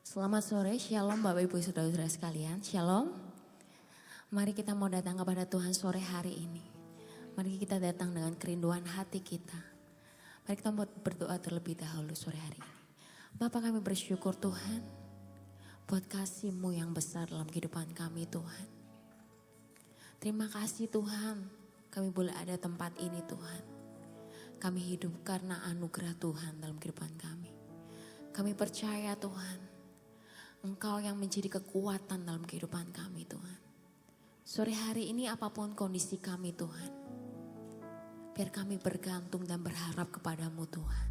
Selamat sore, shalom Bapak Ibu Saudara-saudara sekalian, shalom. Mari kita mau datang kepada Tuhan sore hari ini. Mari kita datang dengan kerinduan hati kita. Mari kita mau berdoa terlebih dahulu sore hari ini. Bapa, kami bersyukur Tuhan buat kasih-Mu yang besar dalam kehidupan kami Tuhan. Terima kasih Tuhan, kami boleh ada tempat ini Tuhan. Kami hidup karena anugerah Tuhan dalam kehidupan kami. Kami percaya Tuhan, Engkau yang menjadi kekuatan dalam kehidupan kami Tuhan. Sore hari ini apapun kondisi kami Tuhan, biar kami bergantung dan berharap kepadamu Tuhan.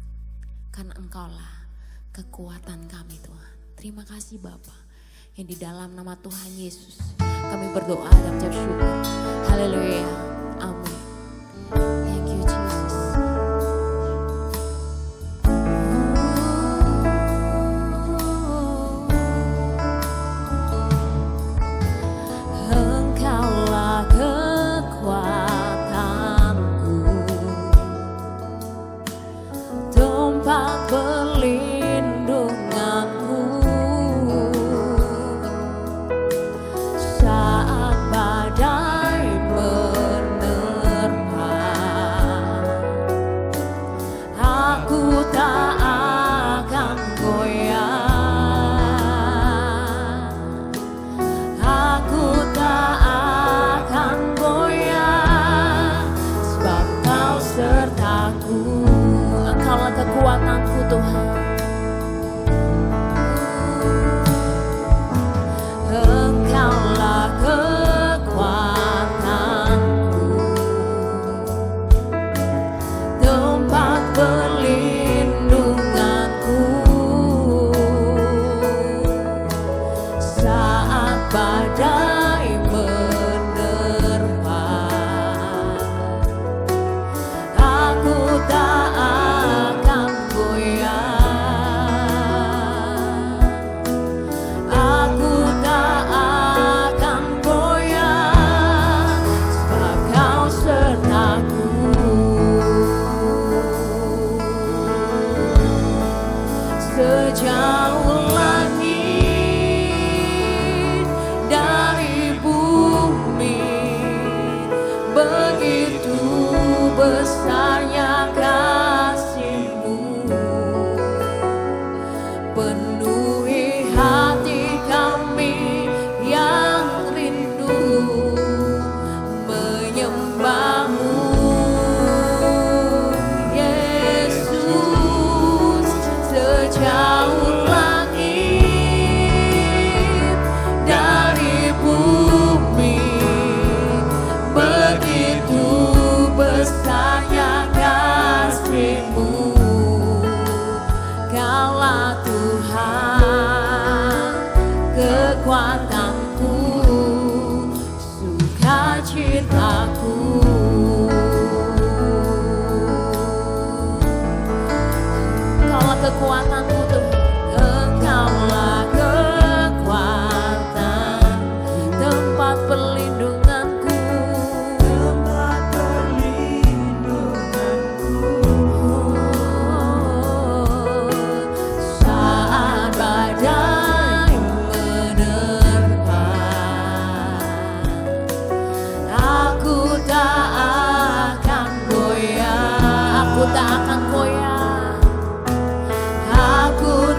Karena Engkaulah kekuatan kami Tuhan. Terima kasih Bapa, yang di dalam nama Tuhan Yesus kami berdoa dan mengucap syukur. Haleluya. Amin. Thank you Jesus. Engkaulah kekuatanku, tempat perlindunganku saat badai menerpa. Aku tak akan goyah, aku tak akan goyah, sebab Kau sertaku. Engkaulah kekuatanku Tuhan. Engkaulah kekuatanku, tempat perlindunganku saat badai menerpa. Aku tak akan goyah, aku tak akan goyah, sebab Kau sertaku. Sejauh langit dari bumi, begitu besarnya kasih-Mu. Penuhi hati kami yang rindu menyembah-Mu, Yesus. Sejauh langit dari bumi, begitu besarnya kasih-Mu. Kaulah Tuhan kekuatanku, sukacitaku. Engkaulah kekuatanku Tuhan. Engkaulah kekuatan, tempat perlindunganku, tempat perlindunganku saat badai menerpa. Aku tak akan goyah, aku tak akan goyah, aku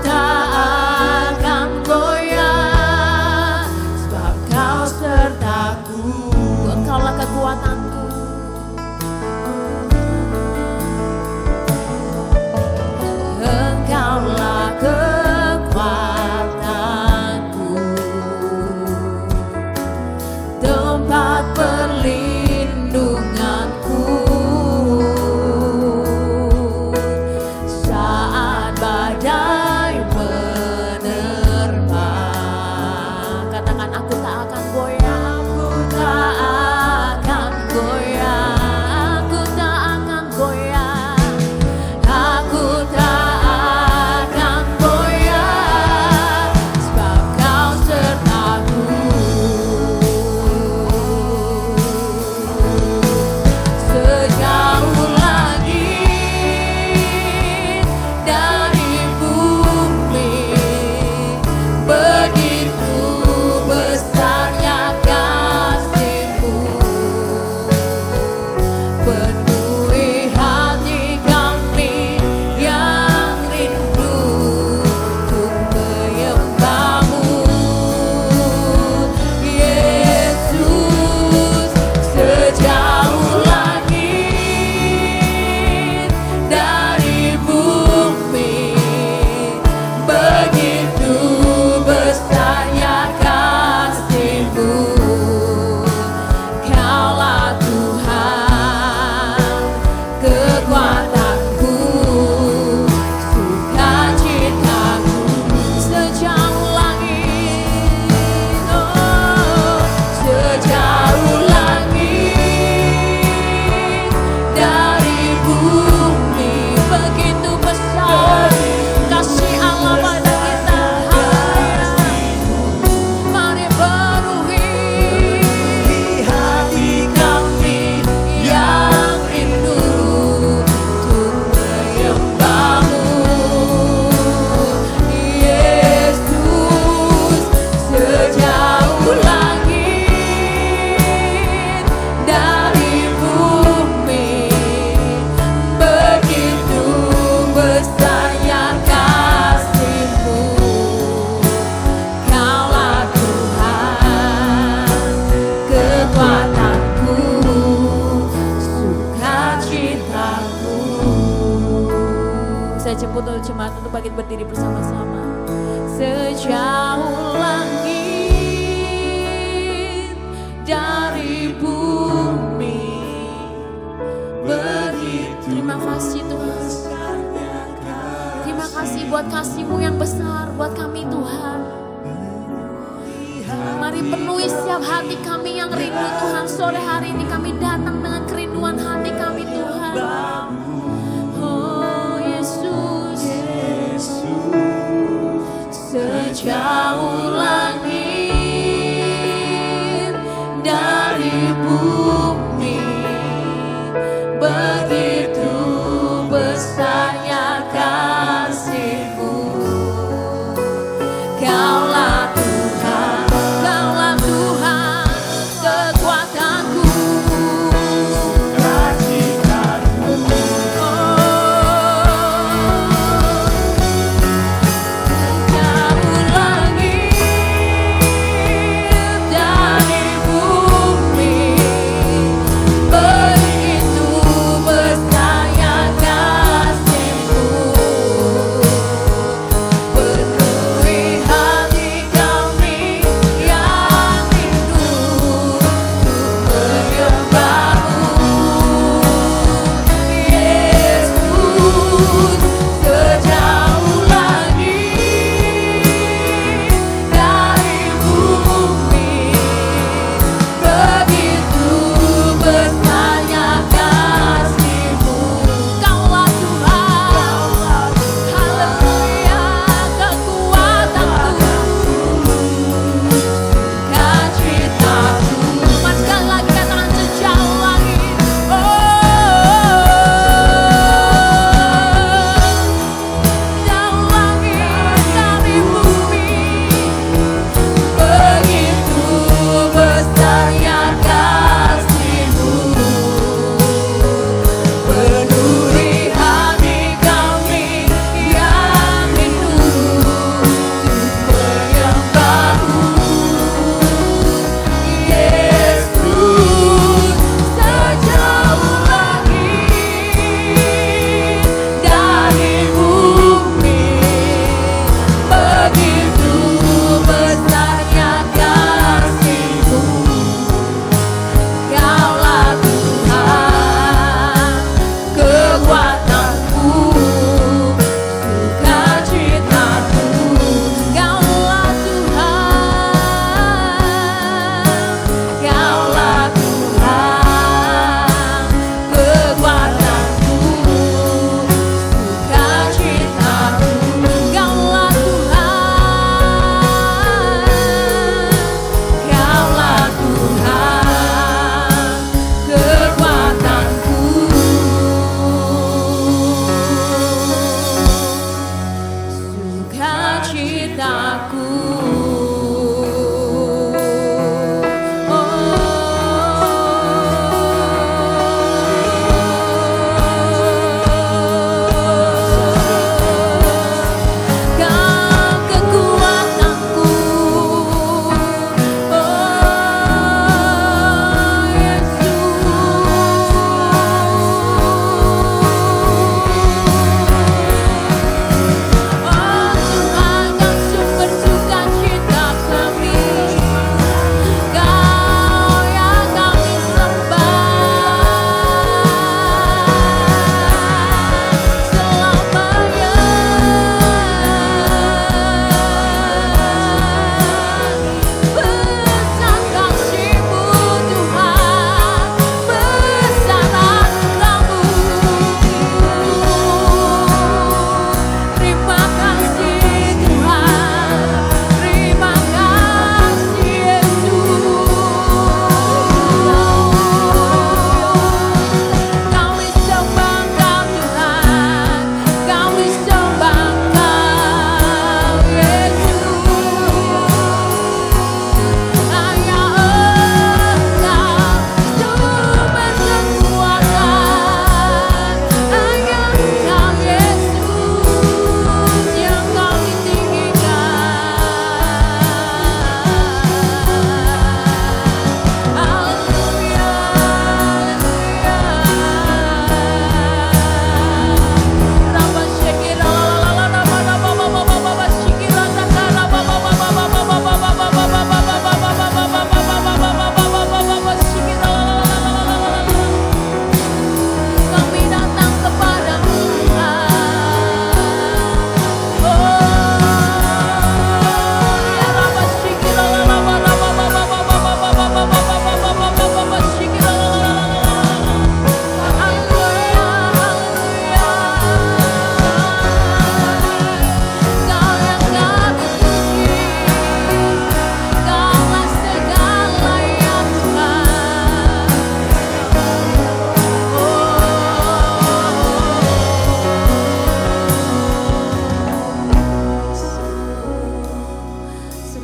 jemaat untuk bangkit berdiri bersama-sama. Sejauh langit dari bumi, begitu. Terima kasih Tuhan. Terima kasih buat kasih-Mu yang besar buat kami Tuhan. Mari penuhi setiap hati kami yang rindu Tuhan. Sore hari ini kami datang dengan kerinduan hati kami Tuhan. Oh Yesus, sejauh langit dari bumi, begitu besarnya kasih-Mu. Kaulah Tuhan, Kaulah Tuhan, kekuatanku, sukacitaku. Jauh langit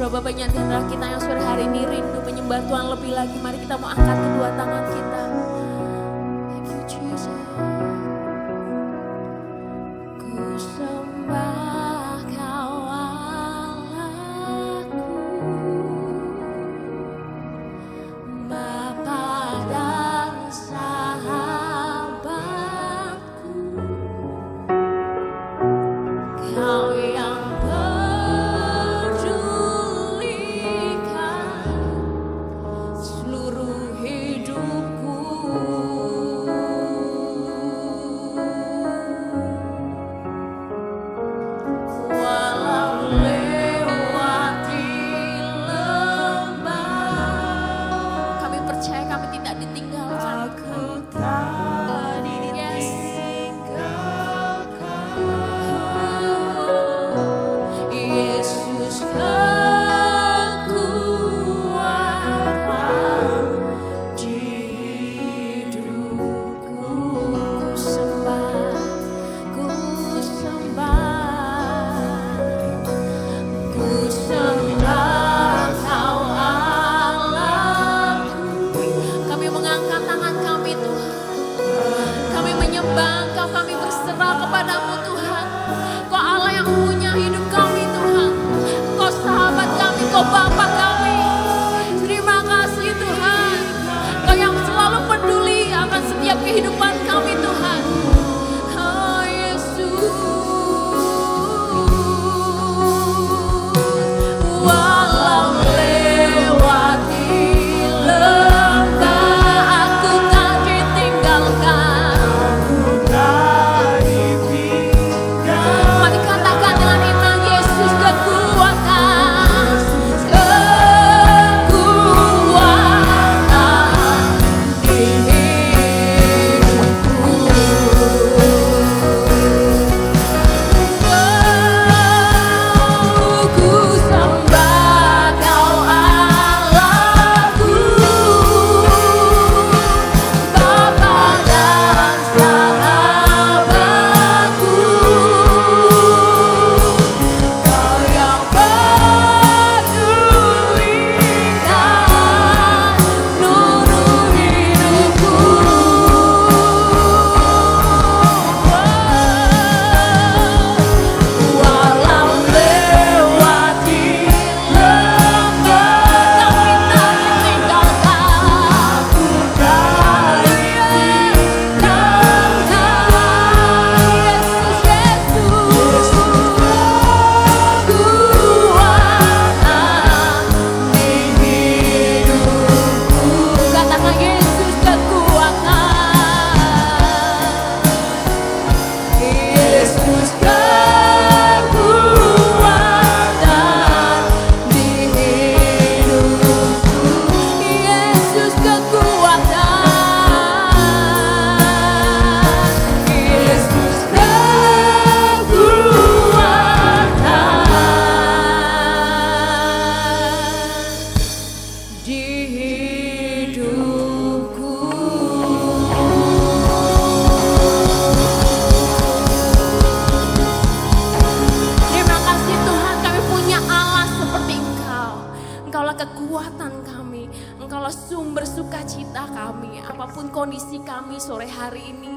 Seberapa banyak di antara kita yang sore hari ini rindu menyembah Tuhan lebih lagi. Mari kita mau angkat kedua tangan kita. Thank you Jesus. Ku sembah Kau Allahku, Bapa dan sahabatku, Kau yang pedulikan seluruh hidupku. Walau lewati lembah, kami percaya kami tidak ditinggalkan. Aku tak ditinggalkan. Yesus kekuatan di hidupku. Ku sembah, ku sembah, ku sembah Kau Allahku. Kami mengangkat tangan kami Tuhan, kami menyembah Engkau, kami berserah kepadamu Tuhan. Kau Allah yang punya hidup kami Tuhan, Kau sahabat kami, Kau Bapa kami. Terima kasih Tuhan, Kau yang selalu peduli akan setiap kehidupan kami Tuhan. Oh Yesus, walau lewati lembah, aku tak ditinggalkan. Mari katakan dengan iman, Yesus kekuatan, kekuatan di hidupku. Ku sembah Kau Allahku, Bapa dan sahabatku, Kau yang pedulikan seluruh hidupku. Walau lewati lembah, kami tak ditinggalkan. Aku tak ditinggalkan. Yesus, kekuatan di hidupku. Katakan Yesus kekuatan. Yesus kekuatan di hidupku. Yesus kekuatan. Yesus kekuatan di hidupku. Terima kasih Tuhan, kami punya Allah seperti Engkau. Engkaulah kekuatan kami, Engkaulah sumber sukacita kami. Apapun kondisi kami sore hari ini,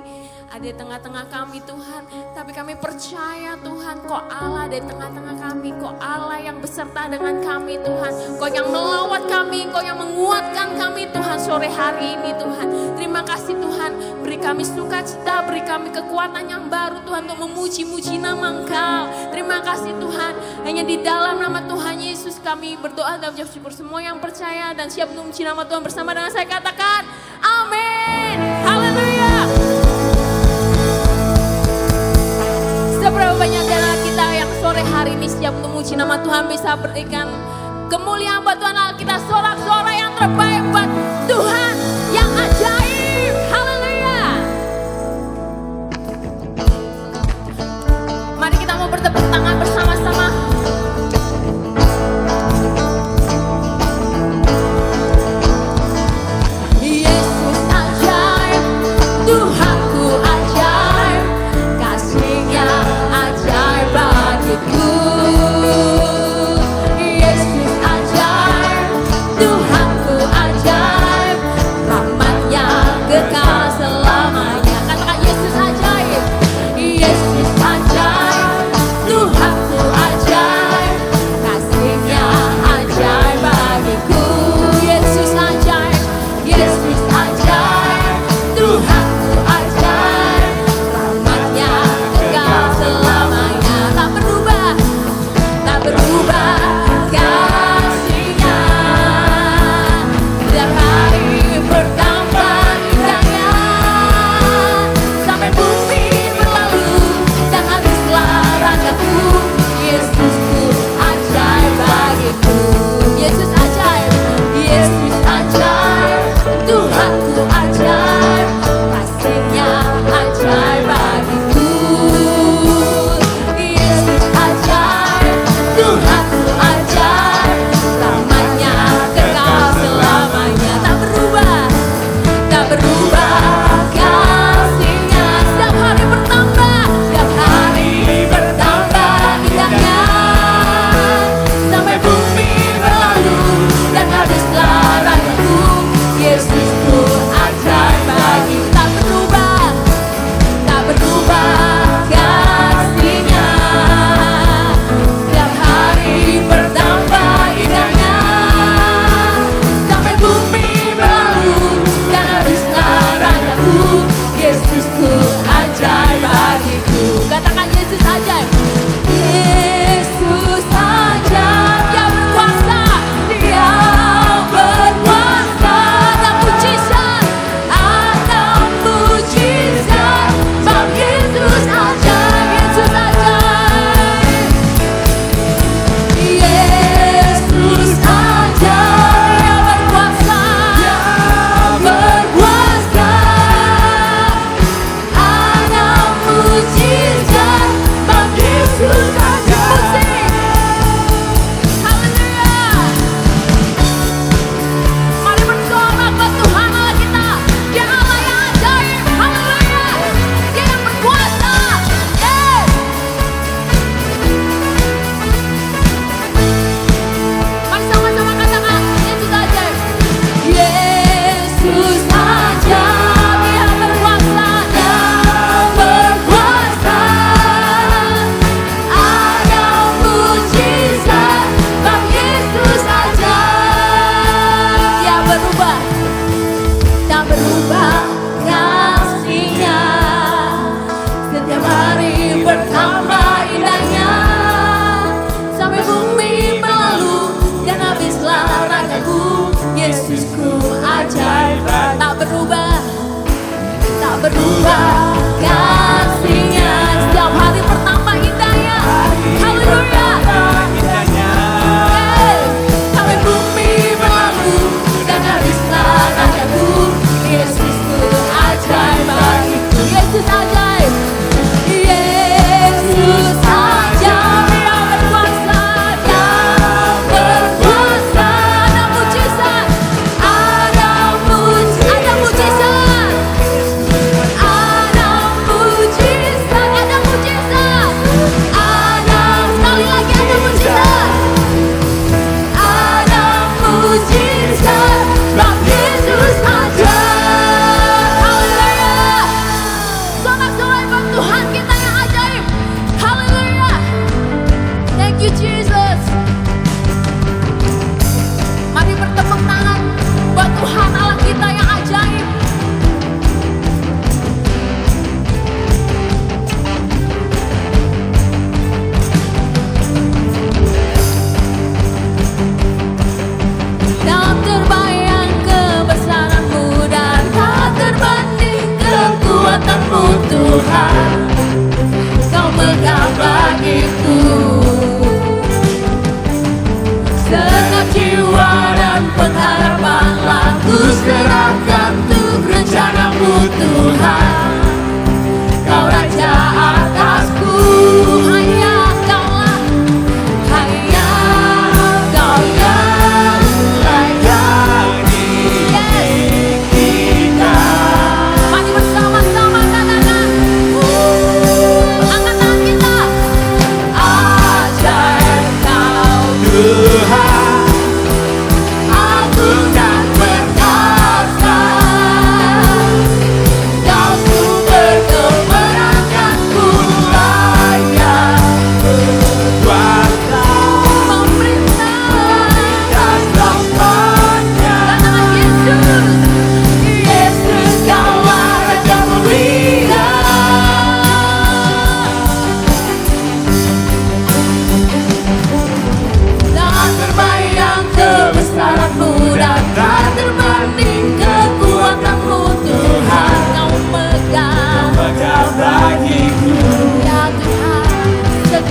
ada di tengah-tengah kami Tuhan. Tapi kami percaya Tuhan, Kau Allah di tengah-tengah kami. Kau Allah yang beserta dengan kami Tuhan. Kau yang melawat kami, Kau yang menguatkan kami Tuhan sore hari ini Tuhan. Terima kasih Tuhan, beri kami sukacita, beri kami kekuatan yang baru Tuhan untuk memuji-muji nama Engkau. Terima kasih Tuhan, hanya di dalam nama Tuhan Yesus kami berdoa dan mengucap syukur. Semua yang percaya dan siap untuk memuji nama Tuhan bersama dengan saya katakan amin. Haleluya. Seberapa banyak dari kita yang sore hari ini siap untuk memuji nama Tuhan, bisa berikan kemuliaan buat Tuhan Allah kita, sorak-sorai yang terbaik buat Tuhan yang ajaib. Haleluya. Mari kita mau bertepuk tangan bersama-sama. Yesus ajaib, Tuhanku ajaib, kasih-Nya ajaib bagiku. Yesus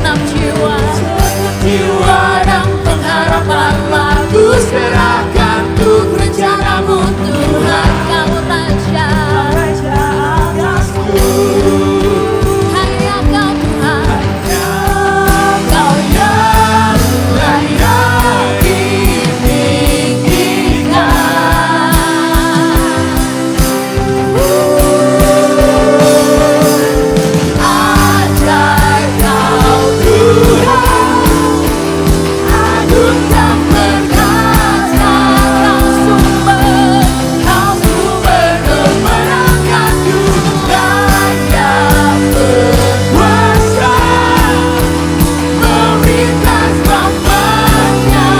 segenap jiwa dan pengharapan ku serahkan untuk rencanamu Tuhan. Kau Raja atasku, hanya Kau Tuhan, Kau yang layak ditinggikan. Ajaib Kau Tuhan, agung dan perkasa, Kau sumber kemenanganku, layak berkuasa, memerintah selamanya.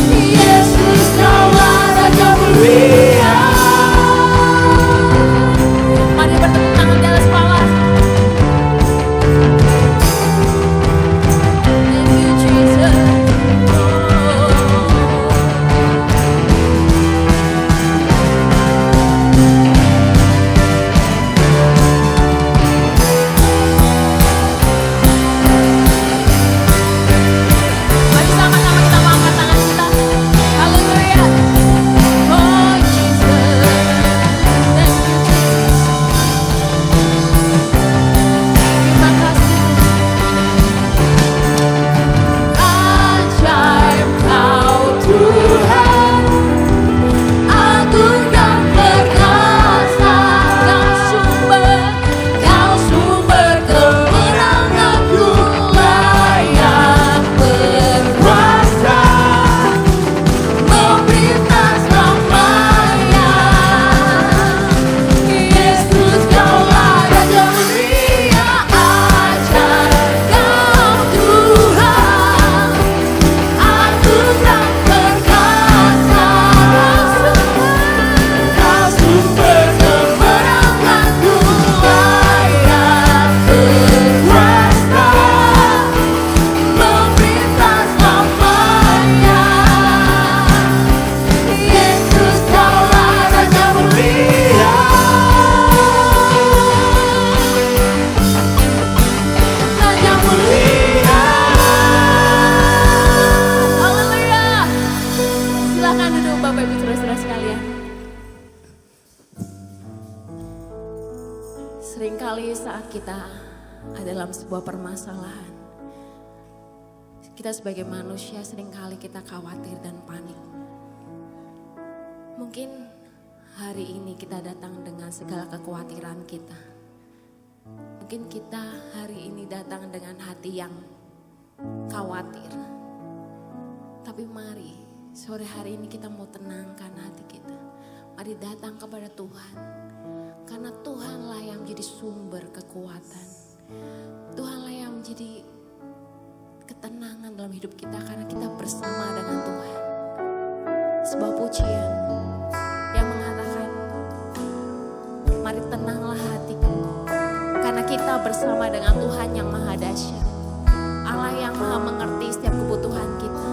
Yesus Kaulah Raja mulia. Mari bertepuk tangan di atas kepala. Thank you Jesus. Mari sama-sama kita angkat tangan kita. Haleluya. Oh Jesus. Thank you Jesus. Terima kasih. Ajaib Kau Tuhan, agung dan perkasa, Kau sumber kemenanganku, layak berkuasa, memerintah selamanya. Yesus Kaulah Raja mulia. Ajaib Kau Tuhan, agung dan perkasa, Kau sumber kemenanganku, layak berkuasa, memerintah selamanya. Yesus Kaulah Raja mulia. Raja mulia. Haleluya. Silakan duduk Bapak Ibu Saudara-saudara sekalian. Seringkali saat kita ada dalam sebuah permasalahan, kita sebagai manusia seringkali kita khawatir dan panik. Mungkin hari ini kita datang dengan segala kekhawatiran kita. Mungkin kita hari ini datang dengan hati yang khawatir. Tapi mari sore hari ini kita mau tenangkan hati kita. Mari datang kepada Tuhan. Karena Tuhanlah yang menjadi sumber kekuatan. Tuhanlah yang menjadi ketenangan dalam hidup kita karena kita bersama dengan Tuhan. Sebuah pujian yang mengatakan, mari tenanglah hatiku, karena kita bersama dengan Tuhan yang maha dahsyat, Allah yang maha mengerti setiap kebutuhan kita.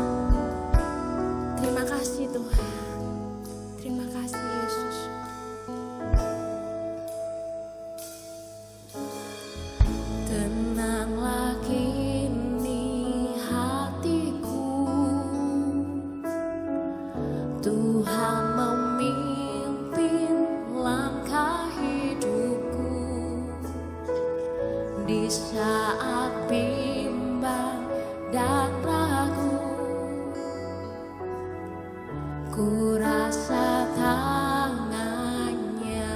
Terima kasih Tuhan, terima kasih Yesus. Tenanglah kini hatiku, Tuhan memimpin langkah hidupku. Di saat bimbang dan ragu, ku rasa tangannya.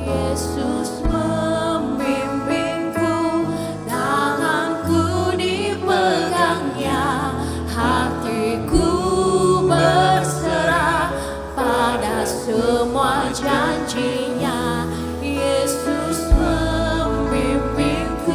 Yesus membimbingku, tanganku dipegangnya, hatiku berserah pada semua janjinya. Yesus membimbingku,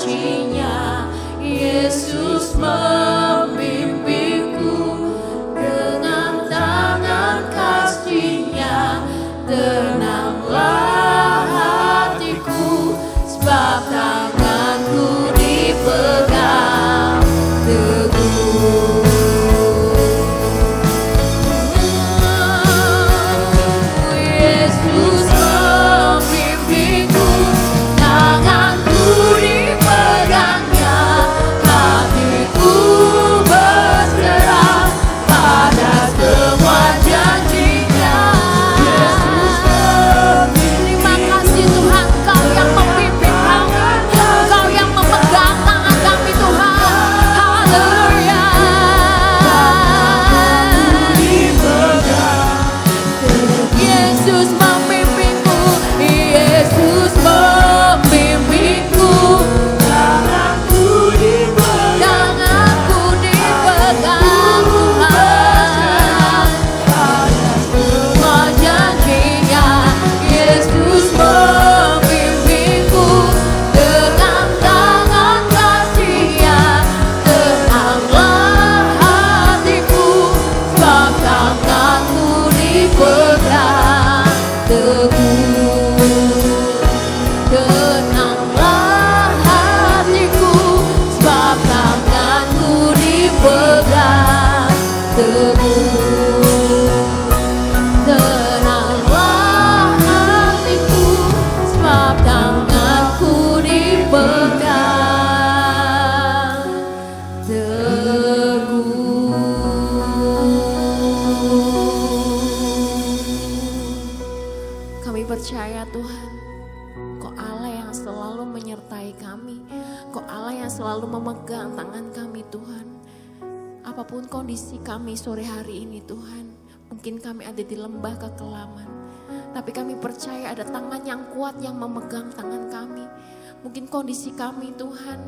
janjinya, Yesus membimbingku dengan tangan kasih-Nya. Tenanglah hatiku, sebab tanganku dipegang teguh. Yesus membimbingku, tanganku dipegangnya, hatiku berserah pada semua janji-Nya. Terima kasih Tuhan, Kau yang membimbing kami, Kau yang memegang tangan kami Tuhan. Haleluya. Yesus membimbingku, Yesus membimbingku, tanganku dipegang Tuhan. Semua janji-Nya, Yesus membimbingku dengan tangan kasih-Nya. Tenanglah hatiku, sebab tanganku dipegang teguh. Tenanglah hatiku, sebab tanganku dipegang teguh. Tenanglah hatiku, sebab tanganku dipegang teguh. Kami percaya Tuhan, Kau Allah yang selalu menyertai kami, Kau Allah yang selalu memegang tangan kami Tuhan. Apapun kondisi kami sore hari ini Tuhan, mungkin kami ada di lembah kekelaman, tapi kami percaya ada tangan yang kuat yang memegang tangan kami. Mungkin kondisi kami Tuhan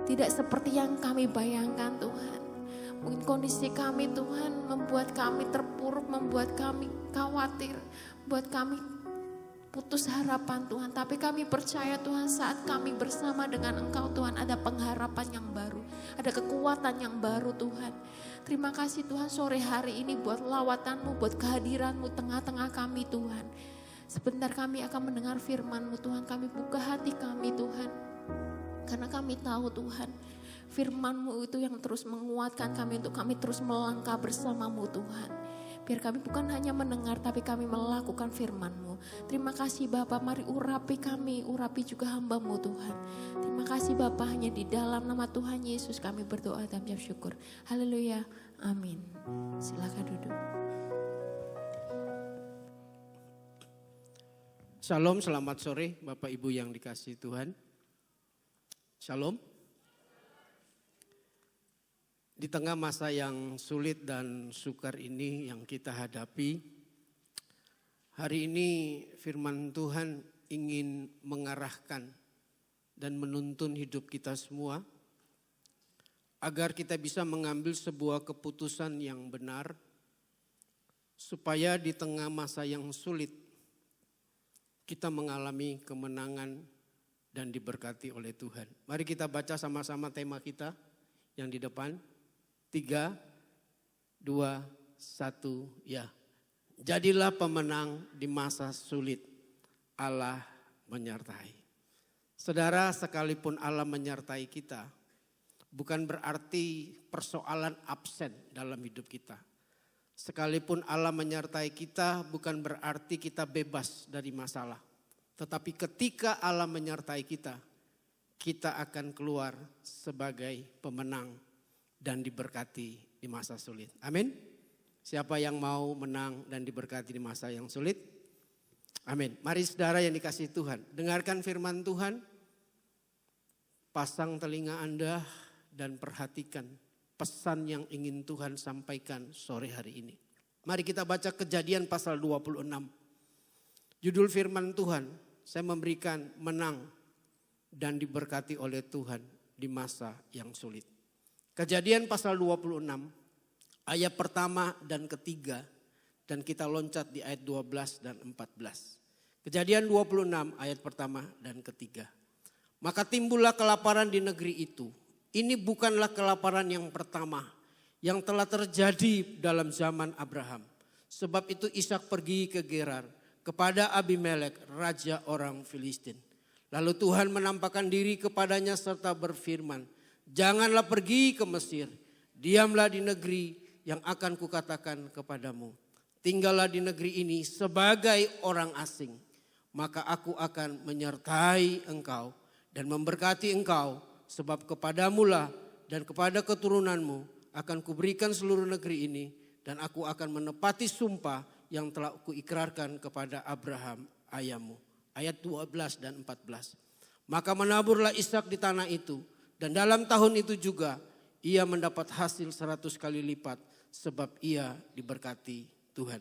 tidak seperti yang kami bayangkan Tuhan. Mungkin kondisi kami Tuhan membuat kami terpuruk, membuat kami khawatir, buat kami putus harapan Tuhan. Tapi kami percaya Tuhan, saat kami bersama dengan Engkau Tuhan, ada pengharapan yang baru, ada kekuatan yang baru Tuhan. Terima kasih Tuhan sore hari ini buat lawatan-Mu, buat kehadiran-Mu tengah-tengah kami Tuhan. Sebentar kami akan mendengar firman-Mu Tuhan, kami buka hati kami Tuhan. Karena kami tahu Tuhan, firman-Mu itu yang terus menguatkan kami untuk kami terus melangkah bersama-Mu Tuhan. Biar kami bukan hanya mendengar, tapi kami melakukan firman-Mu. Terima kasih Bapa, mari urapi kami, urapi juga hamba-Mu Tuhan. Terima kasih Bapa, hanya di dalam nama Tuhan Yesus kami berdoa dan mengucap syukur. Haleluya, amin. Silakan duduk. Shalom, selamat sore Bapak Ibu yang dikasihi Tuhan. Shalom. Di tengah masa yang sulit dan sukar ini yang kita hadapi, hari ini firman Tuhan ingin mengarahkan dan menuntun hidup kita semua agar kita bisa mengambil sebuah keputusan yang benar supaya di tengah masa yang sulit kita mengalami kemenangan dan diberkati oleh Tuhan. Mari kita baca sama-sama tema kita yang di depan. 3, 2, 1, ya. Jadilah pemenang di masa sulit, Allah menyertai. Saudara, sekalipun Allah menyertai kita, bukan berarti persoalan absen dalam hidup kita. Sekalipun Allah menyertai kita, bukan berarti kita bebas dari masalah. Tetapi ketika Allah menyertai kita, kita akan keluar sebagai pemenang dan diberkati di masa sulit. Amin. Siapa yang mau menang dan diberkati di masa yang sulit? Amin. Mari saudara yang dikasihi Tuhan, dengarkan firman Tuhan. Pasang telinga Anda dan perhatikan pesan yang ingin Tuhan sampaikan sore hari ini. Mari kita baca Kejadian pasal 26. Judul firman Tuhan, saya memberikan menang dan diberkati oleh Tuhan di masa yang sulit. Kejadian pasal 26 ayat pertama dan ketiga, dan kita loncat di ayat 12 dan 14. Kejadian 26 ayat pertama dan ketiga. Maka timbullah kelaparan di negeri itu. Ini bukanlah kelaparan yang pertama yang telah terjadi dalam zaman Abraham. Sebab itu Ishak pergi ke Gerar kepada Abimelek, raja orang Filistin. Lalu Tuhan menampakkan diri kepadanya serta berfirman, janganlah pergi ke Mesir, diamlah di negeri yang akan kukatakan kepadamu. Tinggallah di negeri ini sebagai orang asing, maka aku akan menyertai engkau dan memberkati engkau, sebab kepadamulah dan kepada keturunanmu akan kuberikan seluruh negeri ini, dan aku akan menepati sumpah yang telah kuikrarkan kepada Abraham ayahmu. Ayat 12 dan 14. Maka menaburlah Ishak di tanah itu, dan dalam tahun itu juga ia mendapat hasil 100 kali lipat, sebab ia diberkati Tuhan.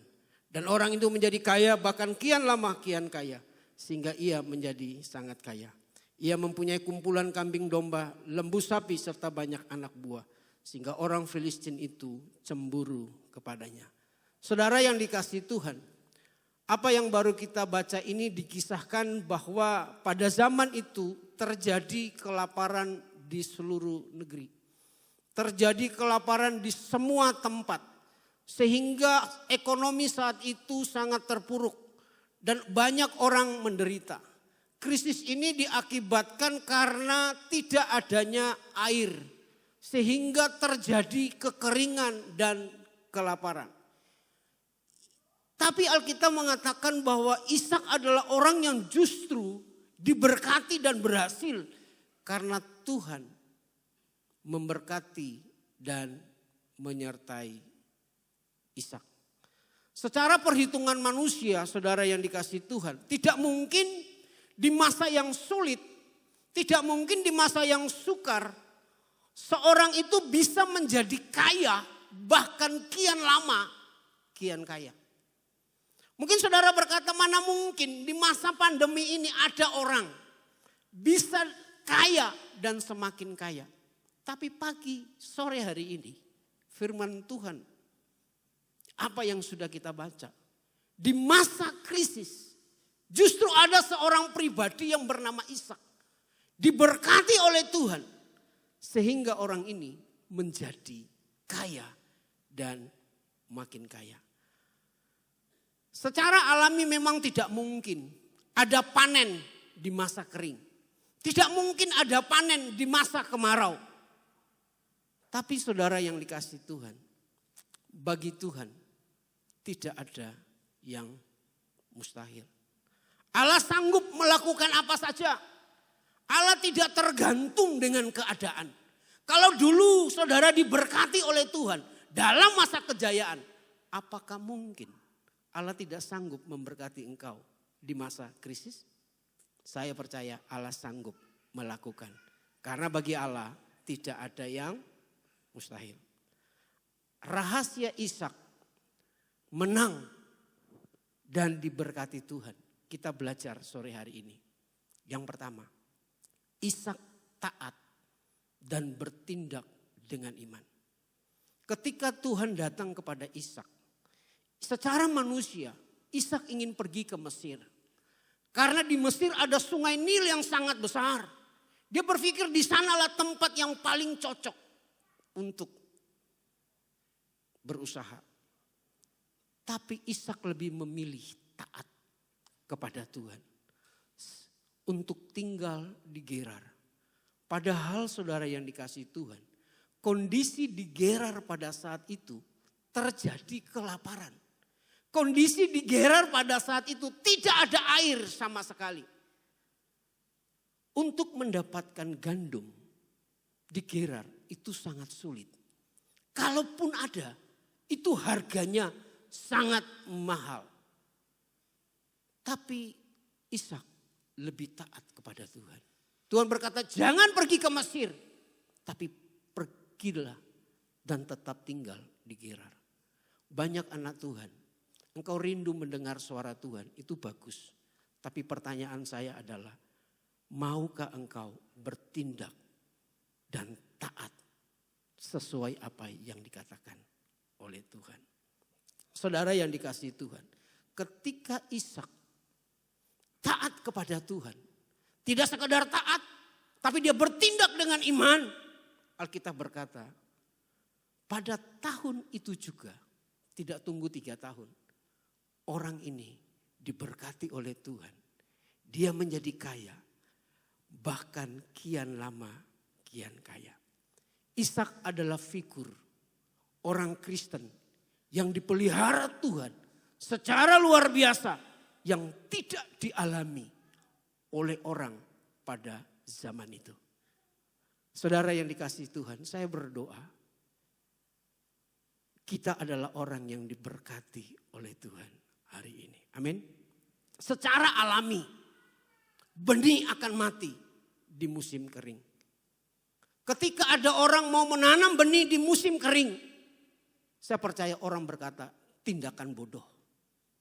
Dan orang itu menjadi kaya, bahkan kian lama kian kaya, sehingga ia menjadi sangat kaya. Ia mempunyai kumpulan kambing domba, lembu sapi serta banyak anak buah, sehingga orang Filistin itu cemburu kepadanya. Saudara yang dikasihi Tuhan, apa yang baru kita baca ini dikisahkan bahwa pada zaman itu terjadi kelaparan di seluruh negeri. Terjadi kelaparan di semua tempat. Sehingga ekonomi saat itu sangat terpuruk dan banyak orang menderita. Krisis ini diakibatkan karena tidak adanya air. Sehingga terjadi kekeringan dan kelaparan. Tapi Alkitab mengatakan bahwa Ishak adalah orang yang justru diberkati dan berhasil. Karena Tuhan memberkati dan menyertai Ishak. Secara perhitungan manusia, saudara yang dikasihi Tuhan, tidak mungkin di masa yang sulit, tidak mungkin di masa yang sukar, seorang itu bisa menjadi kaya, bahkan kian lama, kian kaya. Mungkin saudara berkata, mana mungkin di masa pandemi ini ada orang bisa kaya dan semakin kaya. Tapi pagi sore hari ini firman Tuhan, apa yang sudah kita baca. Di masa krisis justru ada seorang pribadi yang bernama Ishak. Diberkati oleh Tuhan. Sehingga orang ini menjadi kaya dan makin kaya. Secara alami memang tidak mungkin ada panen di masa kering. Tidak mungkin ada panen di masa kemarau. Tapi saudara yang dikasihi Tuhan, bagi Tuhan tidak ada yang mustahil. Allah sanggup melakukan apa saja. Allah tidak tergantung dengan keadaan. Kalau dulu saudara diberkati oleh Tuhan dalam masa kejayaan, apakah mungkin Allah tidak sanggup memberkati engkau di masa krisis? Saya percaya Allah sanggup melakukan. Karena bagi Allah tidak ada yang mustahil. Rahasia Ishak menang dan diberkati Tuhan. Kita belajar sore hari ini. Yang pertama, Ishak taat dan bertindak dengan iman. Ketika Tuhan datang kepada Ishak, secara manusia, Ishak ingin pergi ke Mesir. Karena di Mesir ada sungai Nil yang sangat besar. Dia berpikir di sanalah tempat yang paling cocok untuk berusaha. Tapi Ishak lebih memilih taat kepada Tuhan. Untuk tinggal di Gerar. Padahal saudara yang dikasihi Tuhan, kondisi di Gerar pada saat itu terjadi kelaparan. Kondisi di Gerar pada saat itu tidak ada air sama sekali. Untuk mendapatkan gandum di Gerar itu sangat sulit. Kalaupun ada, itu harganya sangat mahal. Tapi Ishak lebih taat kepada Tuhan. Tuhan berkata, jangan pergi ke Mesir, tapi pergilah dan tetap tinggal di Gerar. Banyak anak Tuhan, engkau rindu mendengar suara Tuhan, itu bagus. Tapi pertanyaan saya adalah, maukah engkau bertindak dan taat sesuai apa yang dikatakan oleh Tuhan? Saudara yang dikasihi Tuhan, ketika Ishak taat kepada Tuhan, tidak sekedar taat, tapi dia bertindak dengan iman. Alkitab berkata, pada tahun itu juga, tidak tunggu 3 tahun, orang ini diberkati oleh Tuhan. Dia menjadi kaya, bahkan kian lama kian kaya. Ishak adalah figur orang Kristen yang dipelihara Tuhan secara luar biasa yang tidak dialami oleh orang pada zaman itu. Saudara yang dikasihi Tuhan, saya berdoa kita adalah orang yang diberkati oleh Tuhan hari ini. Amin. Secara alami benih akan mati di musim kering. Ketika ada orang mau menanam benih di musim kering, saya percaya orang berkata tindakan bodoh,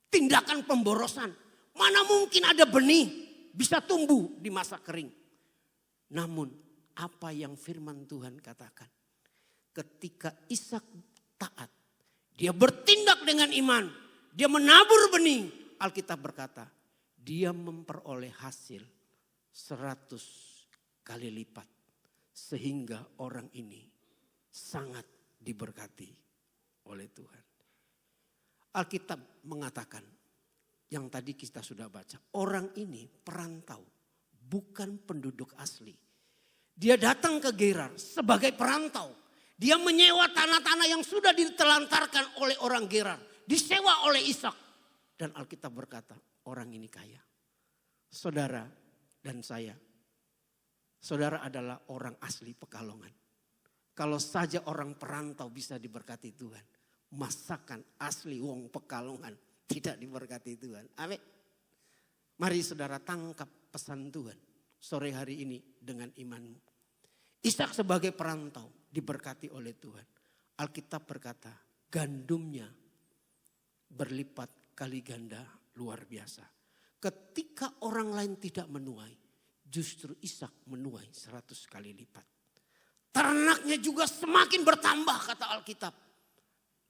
tindakan pemborosan. Mana mungkin ada benih bisa tumbuh di masa kering. Namun apa yang firman Tuhan katakan, ketika Ishak taat, dia bertindak dengan iman, dia menabur benih. Alkitab berkata, dia memperoleh hasil 100 kali lipat. Sehingga orang ini sangat diberkati oleh Tuhan. Alkitab mengatakan, yang tadi kita sudah baca, orang ini perantau, bukan penduduk asli. Dia datang ke Gerar sebagai perantau. Dia menyewa tanah-tanah yang sudah ditelantarkan oleh orang Gerar. Disewa oleh Ishak. Dan Alkitab berkata, orang ini kaya. Saudara dan saya, saudara adalah orang asli Pekalongan. Kalau saja orang perantau bisa diberkati Tuhan, masakan asli wong Pekalongan tidak diberkati Tuhan. Amin. Mari saudara tangkap pesan Tuhan sore hari ini dengan imanmu. Ishak sebagai perantau diberkati oleh Tuhan. Alkitab berkata, gandumnya berlipat kali ganda luar biasa. Ketika orang lain tidak menuai, justru Ishak menuai 100 kali lipat. Ternaknya juga semakin bertambah kata Alkitab.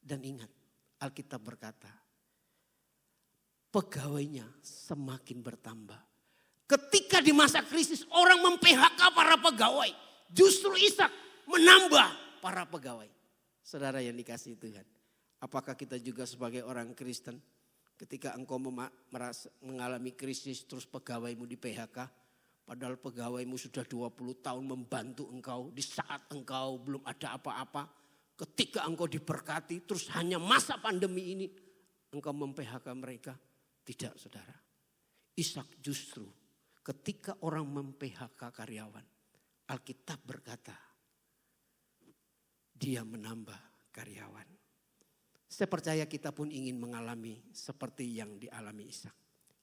Dan ingat, Alkitab berkata, pegawainya semakin bertambah. Ketika di masa krisis orang mem-PHK para pegawai, justru Ishak menambah para pegawai. Saudara yang dikasihi Tuhan, apakah kita juga sebagai orang Kristen, ketika engkau mengalami krisis terus pegawaimu di PHK, padahal pegawaimu sudah 20 tahun membantu engkau di saat engkau belum ada apa-apa. Ketika engkau diberkati terus hanya masa pandemi ini engkau mem-PHK mereka. Tidak saudara. Ishak justru ketika orang mem-PHK karyawan, Alkitab berkata dia menambah karyawan. Saya percaya kita pun ingin mengalami seperti yang dialami Ishak.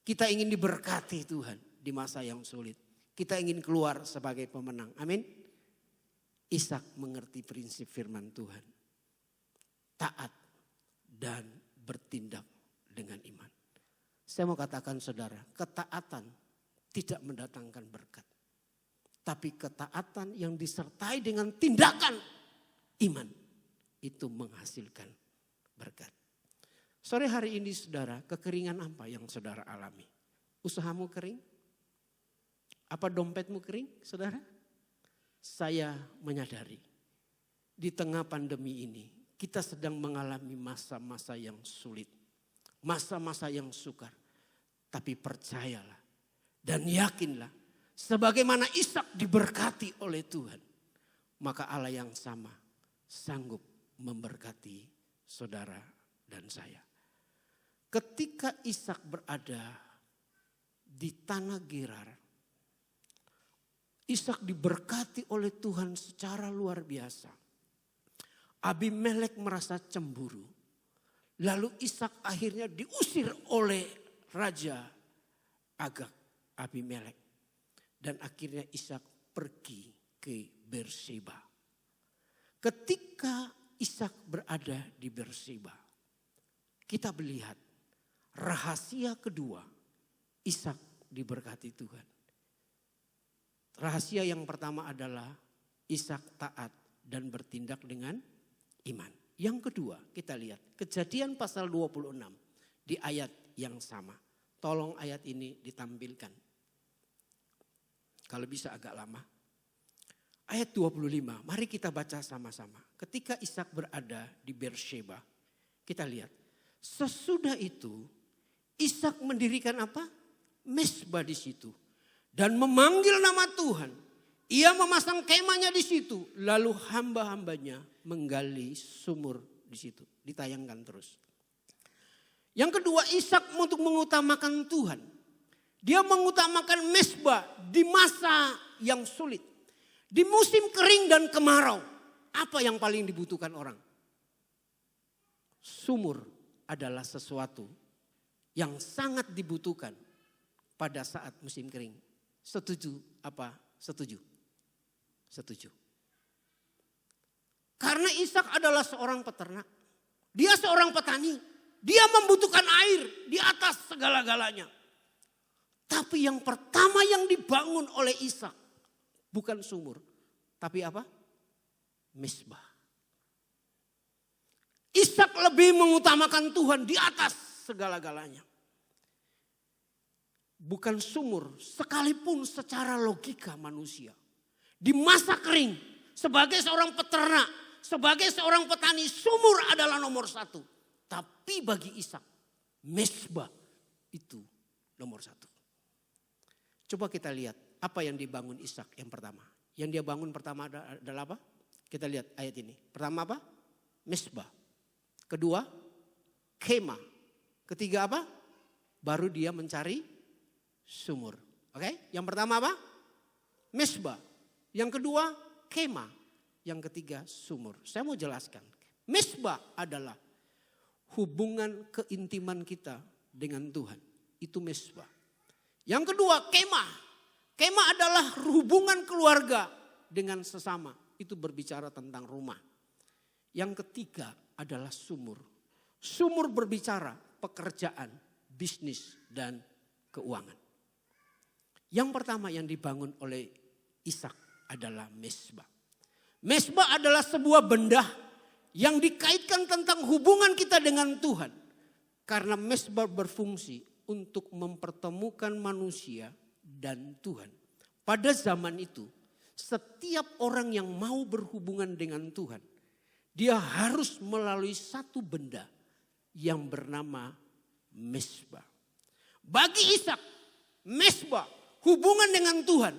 Kita ingin diberkati Tuhan di masa yang sulit. Kita ingin keluar sebagai pemenang. Amin. Ishak mengerti prinsip firman Tuhan. Taat dan bertindak dengan iman. Saya mau katakan saudara, ketaatan tidak mendatangkan berkat. Tapi ketaatan yang disertai dengan tindakan iman itu menghasilkan berkat. Sore hari ini saudara, kekeringan apa yang saudara alami? Usahamu kering? Apa dompetmu kering, saudara? Saya menyadari di tengah pandemi ini kita sedang mengalami masa-masa yang sulit, masa-masa yang sukar. Tapi percayalah dan yakinlah, sebagaimana Ishak diberkati oleh Tuhan, maka Allah yang sama sanggup memberkati saudara dan saya. Ketika Ishak berada di tanah Gerar, Ishak diberkati oleh Tuhan secara luar biasa. Abimelek merasa cemburu. Lalu Ishak akhirnya diusir oleh Raja Agag, Abimelek. Dan akhirnya Ishak pergi ke Berseba. Ketika Ishak berada di Berseba, kita melihat rahasia kedua, Ishak diberkati Tuhan. Rahasia yang pertama adalah Ishak taat dan bertindak dengan iman. Yang kedua kita lihat Kejadian pasal 26 di ayat yang sama. Tolong ayat ini ditampilkan. Kalau bisa agak lama. ayat 25. Mari kita baca sama-sama. Ketika Ishak berada di Beersheba, kita lihat. Sesudah itu Ishak mendirikan apa? Mezbah di situ. Dan memanggil nama Tuhan. Ia memasang kemahnya di situ. Lalu hamba-hambanya menggali sumur di situ. Ditayangkan terus. Yang kedua, Ishak untuk mengutamakan Tuhan. Dia mengutamakan mezbah di masa yang sulit. Di musim kering dan kemarau. Apa yang paling dibutuhkan orang? Sumur adalah sesuatu yang sangat dibutuhkan pada saat musim kering. Setuju apa? Setuju. Setuju. Karena Ishak adalah seorang peternak. Dia seorang petani. Dia membutuhkan air di atas segala-galanya. Tapi yang pertama yang dibangun oleh Ishak bukan sumur. Tapi apa? Mezbah. Ishak lebih mengutamakan Tuhan di atas segala-galanya. Bukan sumur, sekalipun secara logika manusia. Di masa kering, sebagai seorang peternak, sebagai seorang petani, sumur adalah nomor satu. Tapi bagi Ishak, mezbah itu nomor satu. Coba kita lihat apa yang dibangun Ishak yang pertama. Yang dia bangun pertama adalah apa? Kita lihat ayat ini. Pertama apa? Mezbah. Kedua, kemah. Ketiga apa? Baru dia mencari sumur. Oke? Yang pertama apa? Mezbah. Yang kedua, kemah. Yang ketiga, sumur. Saya mau jelaskan. Mezbah adalah hubungan keintiman kita dengan Tuhan. Itu mezbah. Yang kedua, kemah. Kemah adalah hubungan keluarga dengan sesama. Itu berbicara tentang rumah. Yang ketiga adalah sumur. Sumur berbicara pekerjaan, bisnis, dan keuangan. Yang pertama yang dibangun oleh Ishak adalah mezbah. Mezbah adalah sebuah benda yang dikaitkan tentang hubungan kita dengan Tuhan. Karena mezbah berfungsi untuk mempertemukan manusia dan Tuhan. Pada zaman itu, setiap orang yang mau berhubungan dengan Tuhan, dia harus melalui satu benda yang bernama mezbah. Bagi Ishak, mezbah, hubungan dengan Tuhan,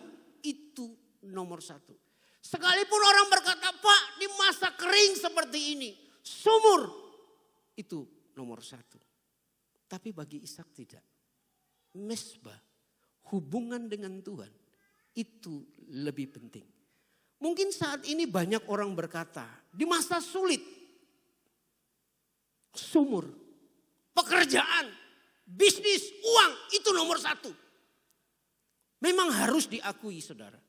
itu nomor satu. Sekalipun orang berkata, Pak, di masa kering seperti ini, sumur, itu nomor satu. Tapi bagi Ishak tidak. Mezbah, hubungan dengan Tuhan, itu lebih penting. Mungkin saat ini banyak orang berkata, di masa sulit, sumur, pekerjaan, bisnis, uang, itu nomor satu. Memang harus diakui saudara,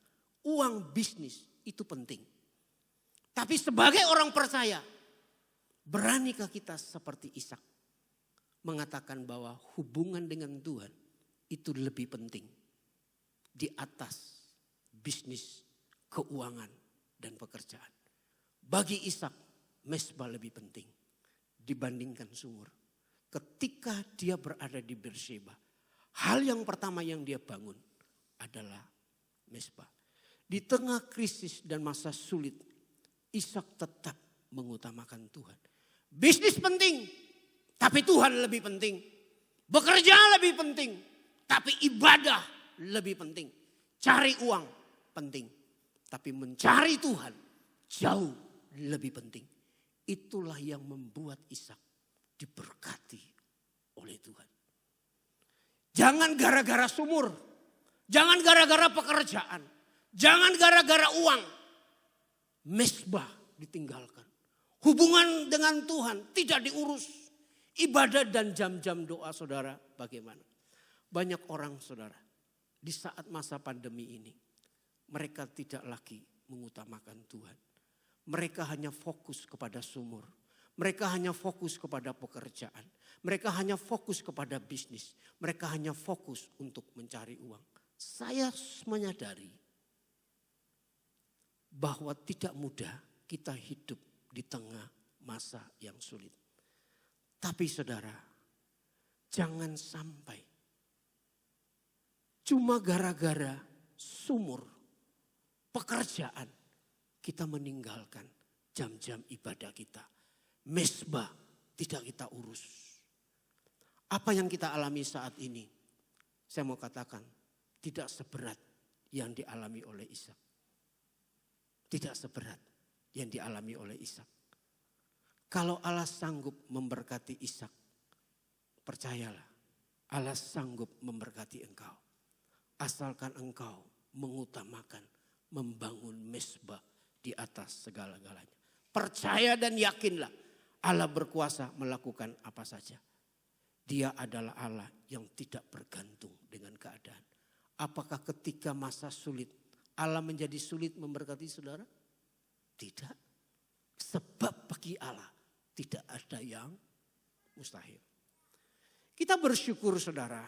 uang bisnis itu penting. Tapi sebagai orang percaya, beranikah kita seperti Ishak mengatakan bahwa hubungan dengan Tuhan itu lebih penting di atas bisnis, keuangan, dan pekerjaan. Bagi Ishak, mezbah lebih penting dibandingkan sumur. Ketika dia berada di Beersheba, hal yang pertama yang dia bangun adalah mezbah. Di tengah krisis dan masa sulit, Ishak tetap mengutamakan Tuhan. Bisnis penting, tapi Tuhan lebih penting. Bekerja lebih penting, tapi ibadah lebih penting. Cari uang penting, tapi mencari Tuhan jauh lebih penting. Itulah yang membuat Ishak diberkati oleh Tuhan. Jangan gara-gara sumur, jangan gara-gara pekerjaan, jangan gara-gara uang, mezbah ditinggalkan. Hubungan dengan Tuhan tidak diurus. Ibadah dan jam-jam doa saudara bagaimana? Banyak orang saudara di saat masa pandemi ini, mereka tidak lagi mengutamakan Tuhan. Mereka hanya fokus kepada sumur. Mereka hanya fokus kepada pekerjaan. Mereka hanya fokus kepada bisnis. Mereka hanya fokus untuk mencari uang. Saya menyadari bahwa tidak mudah kita hidup di tengah masa yang sulit. Tapi saudara, jangan sampai cuma gara-gara sumur, pekerjaan, kita meninggalkan jam-jam ibadah kita. Mezbah tidak kita urus. Apa yang kita alami saat ini, saya mau katakan tidak seberat yang dialami oleh Ishak. Tidak seberat yang dialami oleh Ishak. Kalau Allah sanggup memberkati Ishak, percayalah Allah sanggup memberkati engkau. Asalkan engkau mengutamakan membangun mezbah di atas segala-galanya. Percaya dan yakinlah Allah berkuasa melakukan apa saja. Dia adalah Allah yang tidak bergantung dengan keadaan. Apakah ketika masa sulit Allah menjadi sulit memberkati saudara? Tidak. Sebab bagi Allah tidak ada yang mustahil. Kita bersyukur saudara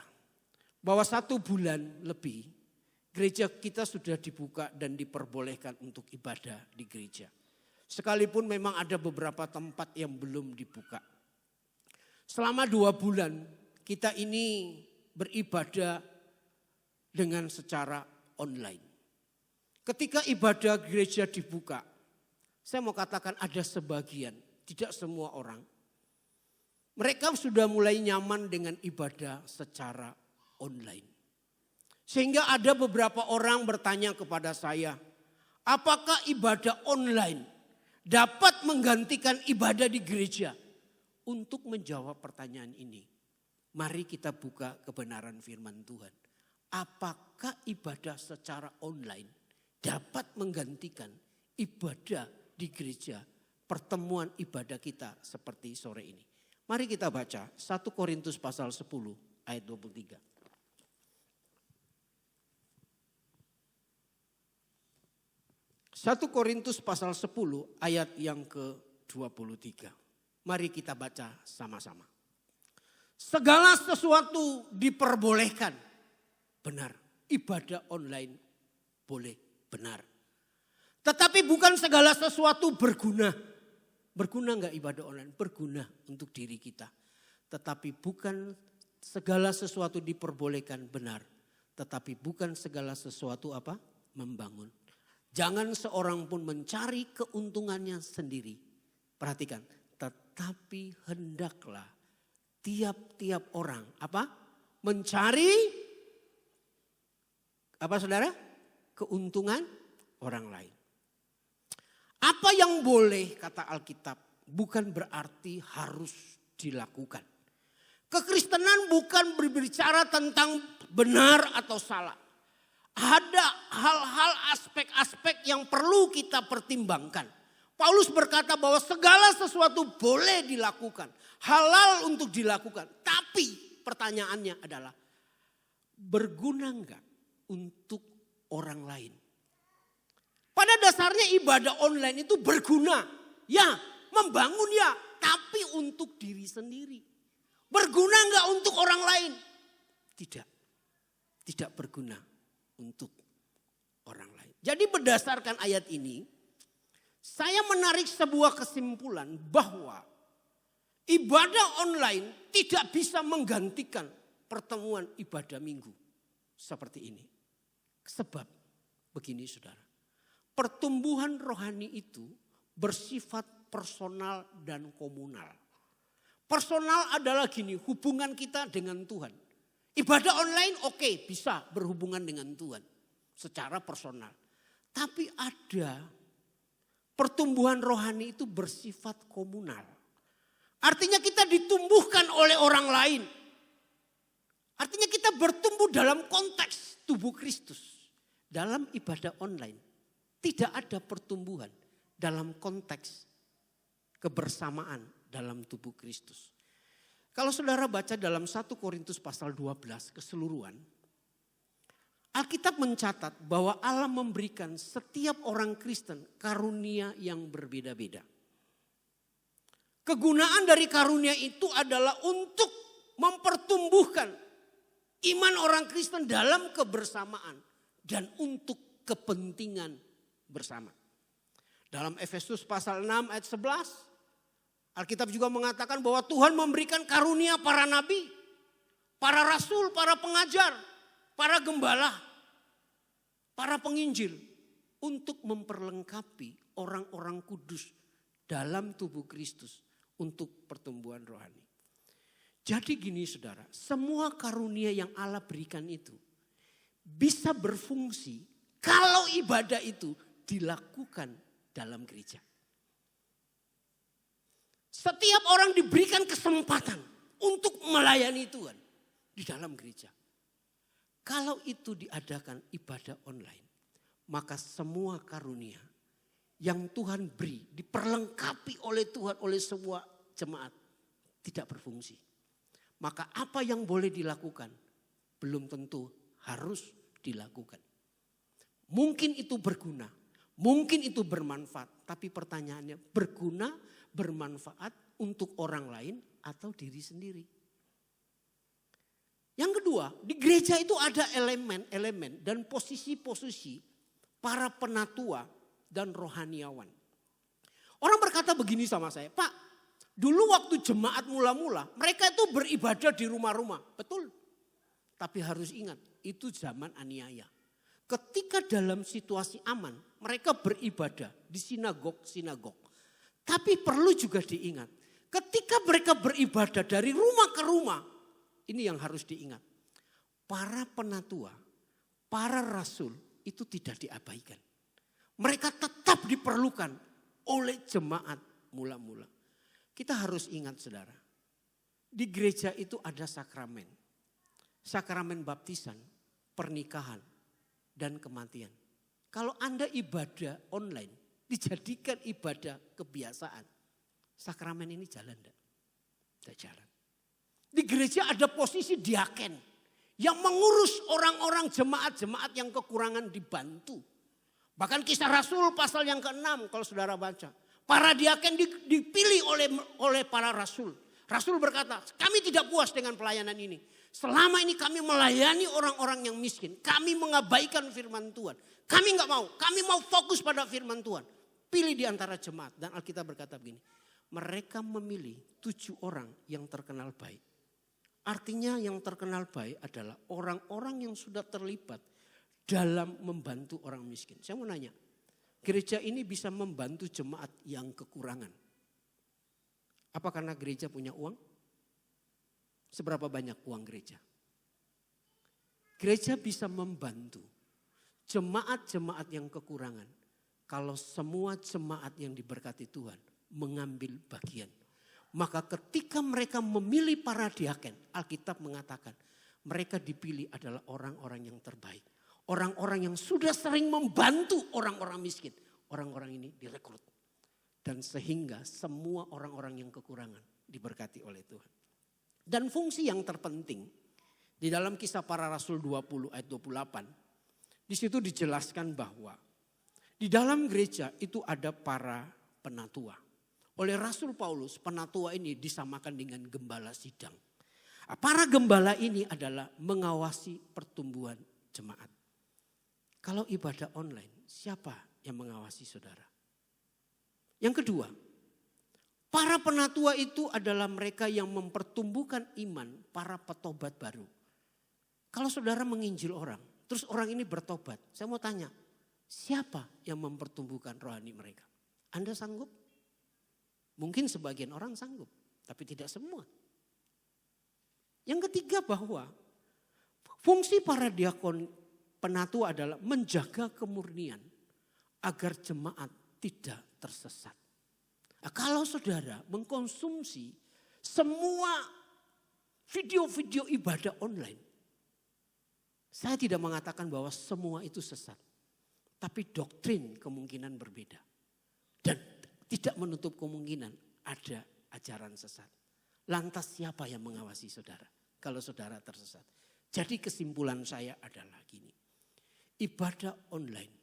bahwa 1 bulan lebih gereja kita sudah dibuka dan diperbolehkan untuk ibadah di gereja. Sekalipun memang ada beberapa tempat yang belum dibuka. Selama 2 bulan kita ini beribadah dengan secara online. Ketika ibadah gereja dibuka, saya mau katakan ada sebagian, tidak semua orang. Mereka sudah mulai nyaman dengan ibadah secara online. Sehingga ada beberapa orang bertanya kepada saya, apakah ibadah online dapat menggantikan ibadah di gereja? Untuk menjawab pertanyaan ini, mari kita buka kebenaran firman Tuhan. Apakah ibadah secara online dapat menggantikan ibadah di gereja, pertemuan ibadah kita seperti sore ini? Mari kita baca 1 Korintus pasal 10 ayat 23. 1 Korintus pasal 10 ayat yang ke-23. Mari kita baca sama-sama. Segala sesuatu diperbolehkan. Benar, ibadah online boleh, benar. Tetapi bukan segala sesuatu berguna. Berguna enggak ibadah online? Berguna untuk diri kita. Tetapi bukan segala sesuatu diperbolehkan, benar. Tetapi bukan segala sesuatu apa? Membangun. Jangan seorang pun mencari keuntungannya sendiri. Perhatikan, tetapi hendaklah tiap-tiap orang apa? Mencari apa saudara? Keuntungan orang lain. Apa yang boleh kata Alkitab bukan berarti harus dilakukan. Kekristenan bukan berbicara tentang benar atau salah. Ada hal-hal aspek-aspek yang perlu kita pertimbangkan. Paulus berkata bahwa segala sesuatu boleh dilakukan. Halal untuk dilakukan. Tapi pertanyaannya adalah berguna enggak untuk orang lain? Pada dasarnya ibadah online itu berguna. Ya, membangun ya. Tapi untuk diri sendiri. Berguna enggak untuk orang lain? Tidak. Tidak berguna untuk orang lain. Jadi berdasarkan ayat ini, saya menarik sebuah kesimpulan bahwa ibadah online tidak bisa menggantikan pertemuan ibadah minggu seperti ini. Sebab begini saudara, pertumbuhan rohani itu bersifat personal dan komunal. Personal adalah gini, hubungan kita dengan Tuhan. Ibadah online oke, bisa berhubungan dengan Tuhan secara personal. Tapi ada pertumbuhan rohani itu bersifat komunal. Artinya kita ditumbuhkan oleh orang lain. Artinya kita bertumbuh dalam konteks tubuh Kristus. Dalam ibadah online tidak ada pertumbuhan dalam konteks kebersamaan dalam tubuh Kristus. Kalau saudara baca dalam 1 Korintus pasal 12 keseluruhan, Alkitab mencatat bahwa Allah memberikan setiap orang Kristen karunia yang berbeda-beda. Kegunaan dari karunia itu adalah untuk mempertumbuhkan iman orang Kristen dalam kebersamaan dan untuk kepentingan bersama. Dalam Efesus pasal 6 ayat 11, Alkitab juga mengatakan bahwa Tuhan memberikan karunia para nabi, para rasul, para pengajar, para gembala, para penginjil untuk memperlengkapi orang-orang kudus dalam tubuh Kristus untuk pertumbuhan rohani. Jadi gini saudara, semua karunia yang Allah berikan itu bisa berfungsi kalau ibadah itu dilakukan dalam gereja. Setiap orang diberikan kesempatan untuk melayani Tuhan di dalam gereja. Kalau itu diadakan ibadah online, maka semua karunia yang Tuhan beri diperlengkapi oleh Tuhan oleh semua jemaat tidak berfungsi. Maka apa yang boleh dilakukan belum tentu harus dilakukan. Mungkin itu berguna, mungkin itu bermanfaat, tapi pertanyaannya berguna, bermanfaat untuk orang lain atau diri sendiri. Yang kedua, di gereja itu ada elemen-elemen dan posisi-posisi para penatua dan rohaniawan. Orang berkata begini sama saya, Pak, dulu waktu jemaat mula-mula mereka itu beribadah di rumah-rumah, betul. Tapi harus ingat, itu zaman aniaya. Ketika dalam situasi aman, mereka beribadah di sinagog-sinagog. Tapi perlu juga diingat, ketika mereka beribadah dari rumah ke rumah, ini yang harus diingat. Para penatua, para rasul itu tidak diabaikan. Mereka tetap diperlukan oleh jemaat mula-mula. Kita harus ingat saudara, di gereja itu ada sakramen. Sakramen baptisan, pernikahan, dan kematian. Kalau Anda ibadah online, dijadikan ibadah kebiasaan, sakramen ini jalan enggak? Tidak jalan. Di gereja ada posisi diaken yang mengurus orang-orang jemaat-jemaat yang kekurangan dibantu. Bahkan Kisah Rasul pasal yang ke-6 kalau saudara baca. Para diaken dipilih oleh para rasul. Rasul berkata, kami tidak puas dengan pelayanan ini. Selama ini kami melayani orang-orang yang miskin. Kami mengabaikan firman Tuhan. Kami enggak mau. Kami mau fokus pada firman Tuhan. Pilih di antara jemaat. Dan Alkitab berkata begini. Mereka memilih 7 orang yang terkenal baik. Artinya yang terkenal baik adalah orang-orang yang sudah terlibat dalam membantu orang miskin. Saya mau nanya. Gereja ini bisa membantu jemaat yang kekurangan. Apa karena gereja punya uang? Seberapa banyak uang gereja? Gereja bisa membantu jemaat-jemaat yang kekurangan. Kalau semua jemaat yang diberkati Tuhan mengambil bagian. Maka ketika mereka memilih para diaken, Alkitab mengatakan mereka dipilih adalah orang-orang yang terbaik. Orang-orang yang sudah sering membantu orang-orang miskin. Orang-orang ini direkrut. Dan sehingga semua orang-orang yang kekurangan diberkati oleh Tuhan. Dan fungsi yang terpenting di dalam Kisah Para Rasul 20 ayat 28. Di situ dijelaskan bahwa di dalam gereja itu ada para penatua. Oleh Rasul Paulus penatua ini disamakan dengan gembala sidang. Para gembala ini adalah mengawasi pertumbuhan jemaat. Kalau ibadah online, siapa yang mengawasi saudara? Yang kedua, para penatua itu adalah mereka yang mempertumbuhkan iman para petobat baru. Kalau saudara menginjil orang, terus orang ini bertobat. Saya mau tanya, siapa yang mempertumbuhkan rohani mereka? Anda sanggup? Mungkin sebagian orang sanggup, tapi tidak semua. Yang ketiga bahwa fungsi para diakon penatua adalah menjaga kemurnian agar jemaat tidak tersesat. Nah, kalau saudara mengkonsumsi semua video-video ibadah online, saya tidak mengatakan bahwa semua itu sesat. Tapi doktrin kemungkinan berbeda. Dan tidak menutup kemungkinan ada ajaran sesat. Lantas siapa yang mengawasi saudara kalau saudara tersesat? Jadi kesimpulan saya adalah gini. Ibadah online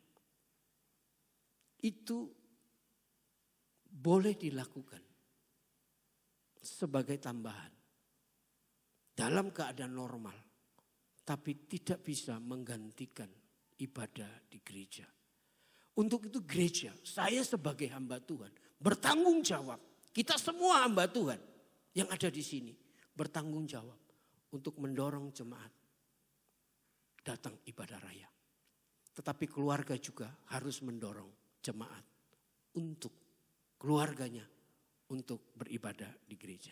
itu boleh dilakukan sebagai tambahan dalam keadaan normal, tapi tidak bisa menggantikan ibadah di gereja. Untuk itu gereja, saya sebagai hamba Tuhan bertanggung jawab. Kita semua hamba Tuhan yang ada di sini bertanggung jawab untuk mendorong jemaat datang ibadah raya. Tetapi keluarga juga harus mendorong jemaat untuk keluarganya untuk beribadah di gereja.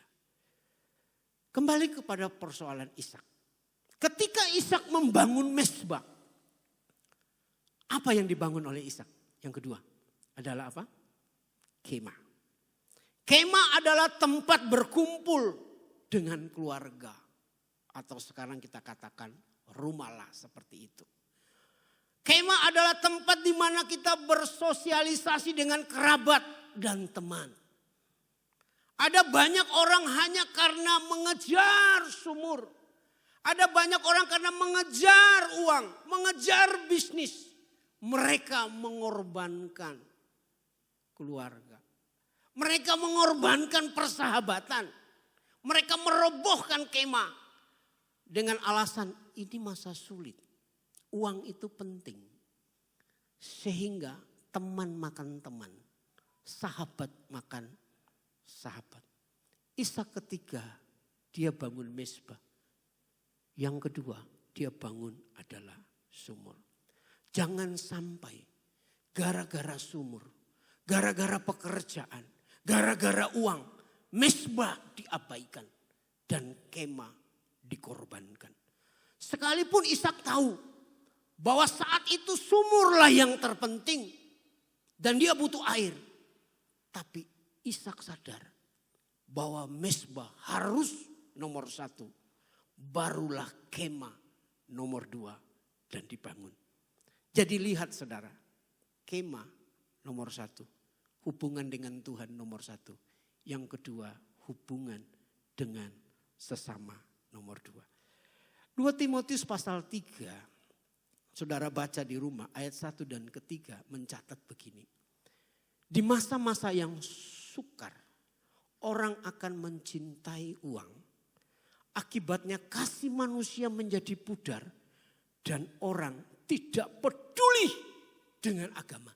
Kembali kepada persoalan Ishak. Ketika Ishak membangun mezbah, apa yang dibangun oleh Ishak? Yang kedua adalah apa? Kemah. Kemah adalah tempat berkumpul dengan keluarga. Atau sekarang kita katakan rumahlah seperti itu. Kemah adalah tempat di mana kita bersosialisasi dengan kerabat dan teman. Ada banyak orang hanya karena mengejar sumur. Ada banyak orang karena mengejar uang, mengejar bisnis. Mereka mengorbankan keluarga. Mereka mengorbankan persahabatan. Mereka merobohkan kemah. Dengan alasan ini masa sulit. Uang itu penting. Sehingga teman makan teman. Sahabat makan sahabat. Ishak ketiga dia bangun mezbah. Yang kedua dia bangun adalah sumur. Jangan sampai gara-gara sumur, gara-gara pekerjaan, gara-gara uang, mezbah diabaikan dan kemah dikorbankan. Sekalipun Ishak tahu bahwa saat itu sumurlah yang terpenting dan dia butuh air. Tapi Ishak sadar bahwa mezbah harus nomor satu. Barulah kemah nomor dua dan dibangun. Jadi lihat saudara, kemah nomor satu. Hubungan dengan Tuhan nomor satu. Yang kedua hubungan dengan sesama nomor dua. 2 Timotius pasal 3. Saudara baca di rumah ayat 1 dan ketiga mencatat begini. Di masa-masa yang sukar, orang akan mencintai uang. Akibatnya kasih manusia menjadi pudar dan orang tidak peduli dengan agama.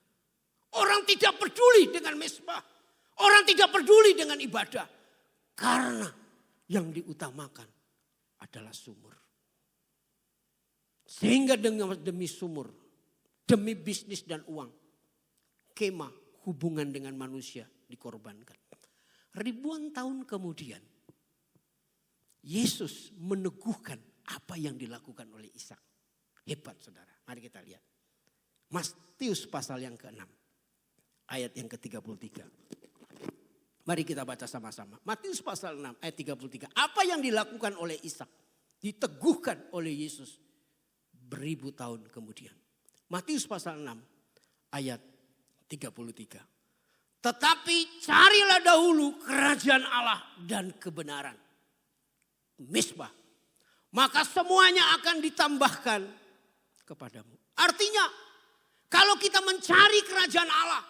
Orang tidak peduli dengan mezbah. Orang tidak peduli dengan ibadah. Karena yang diutamakan adalah sumur. Sehingga demi sumur, demi bisnis dan uang, kemah hubungan dengan manusia dikorbankan. Ribuan tahun kemudian, Yesus meneguhkan apa yang dilakukan oleh Ishak. Hebat saudara, mari kita lihat. Matius pasal yang ke-6, ayat yang ke-33. Mari kita baca sama-sama. Matius pasal 6 ayat 33. Apa yang dilakukan oleh Ishak diteguhkan oleh Yesus beribu tahun kemudian. Matius pasal 6 ayat 33. Tetapi carilah dahulu kerajaan Allah dan kebenaran. Mezbah. Maka semuanya akan ditambahkan kepadamu. Artinya kalau kita mencari kerajaan Allah,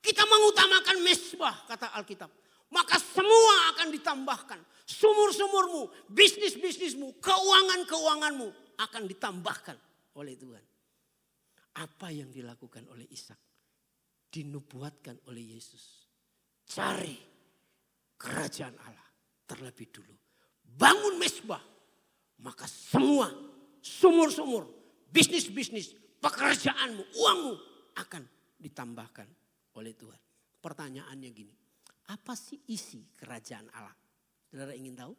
kita mengutamakan mezbah kata Alkitab. Maka semua akan ditambahkan. Sumur-sumurmu, bisnis-bisnismu, keuangan-keuanganmu akan ditambahkan oleh Tuhan. Apa yang dilakukan oleh Ishak dinubuatkan oleh Yesus. Cari kerajaan Allah terlebih dulu. Bangun mezbah, maka semua sumur-sumur, bisnis-bisnis, pekerjaanmu, uangmu akan ditambahkan oleh Tuhan. Pertanyaannya gini, apa sih isi kerajaan Allah? Saudara ingin tahu?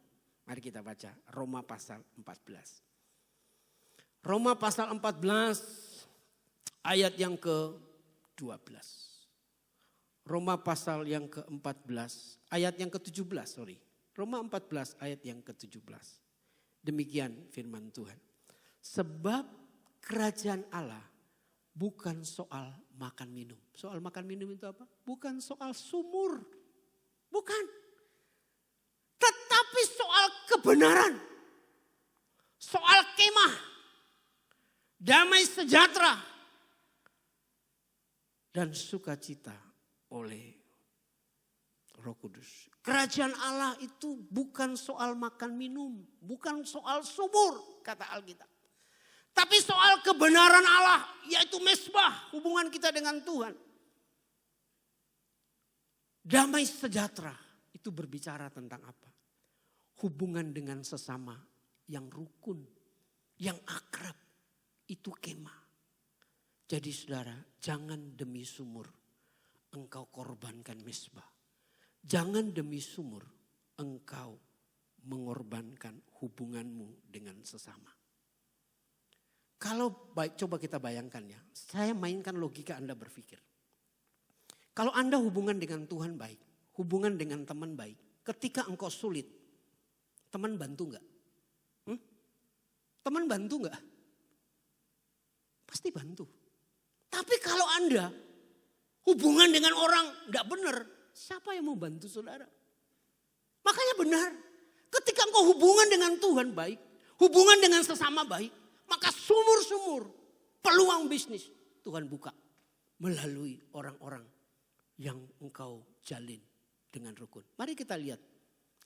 Mari kita baca Roma pasal 14. Roma pasal 14 ayat yang ke-12. Roma pasal yang ke-14 ayat yang ke-17, sorry. Roma 14 ayat yang ke-17. Demikian firman Tuhan. Sebab kerajaan Allah bukan soal makan minum. Soal makan minum itu apa? Bukan soal sumur. Bukan. Tetapi soal kebenaran. Soal kemah. Damai sejahtera. Dan sukacita oleh Roh Kudus. Kerajaan Allah itu bukan soal makan minum. Bukan soal sumur kata Alkitab. Tapi soal kebenaran Allah yaitu mezbah. Hubungan kita dengan Tuhan. Damai sejahtera itu berbicara tentang apa? Hubungan dengan sesama yang rukun. Yang akrab itu kemah. Jadi saudara, jangan demi sumur engkau korbankan mezbah. Jangan demi sumur engkau mengorbankan hubunganmu dengan sesama. Kalau baik, coba kita bayangkan ya. Saya mainkan logika Anda berpikir. Kalau Anda hubungan dengan Tuhan baik, hubungan dengan teman baik. Ketika engkau sulit, teman bantu enggak? Teman bantu enggak? Pasti bantu. Tapi kalau Anda hubungan dengan orang enggak benar, siapa yang mau bantu saudara? Makanya benar. Ketika engkau hubungan dengan Tuhan baik, hubungan dengan sesama baik, maka sumur-sumur peluang bisnis Tuhan buka melalui orang-orang yang engkau jalin dengan rukun. Mari kita lihat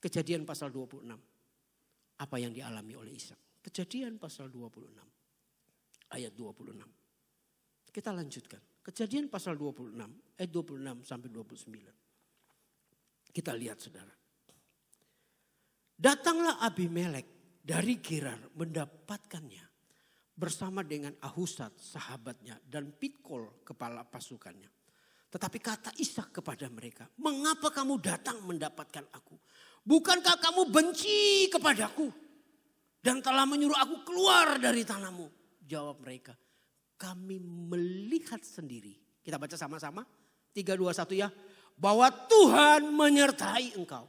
Kejadian pasal 26. Apa yang dialami oleh Ishak. Kejadian pasal 26 ayat 26. Kita lanjutkan. Kejadian pasal 26 ayat 26 sampai 29. Kita lihat saudara. Datanglah Abimelek dari Gerar mendapatkannya bersama dengan Ahuzat sahabatnya dan Pitkol kepala pasukannya. Tetapi kata Ishak kepada mereka, mengapa kamu datang mendapatkan aku? Bukankah kamu benci kepadaku dan telah menyuruh aku keluar dari tanahmu? Jawab mereka, kami melihat sendiri. Kita baca sama-sama. 3, 2, 1 ya. Bahwa Tuhan menyertai engkau.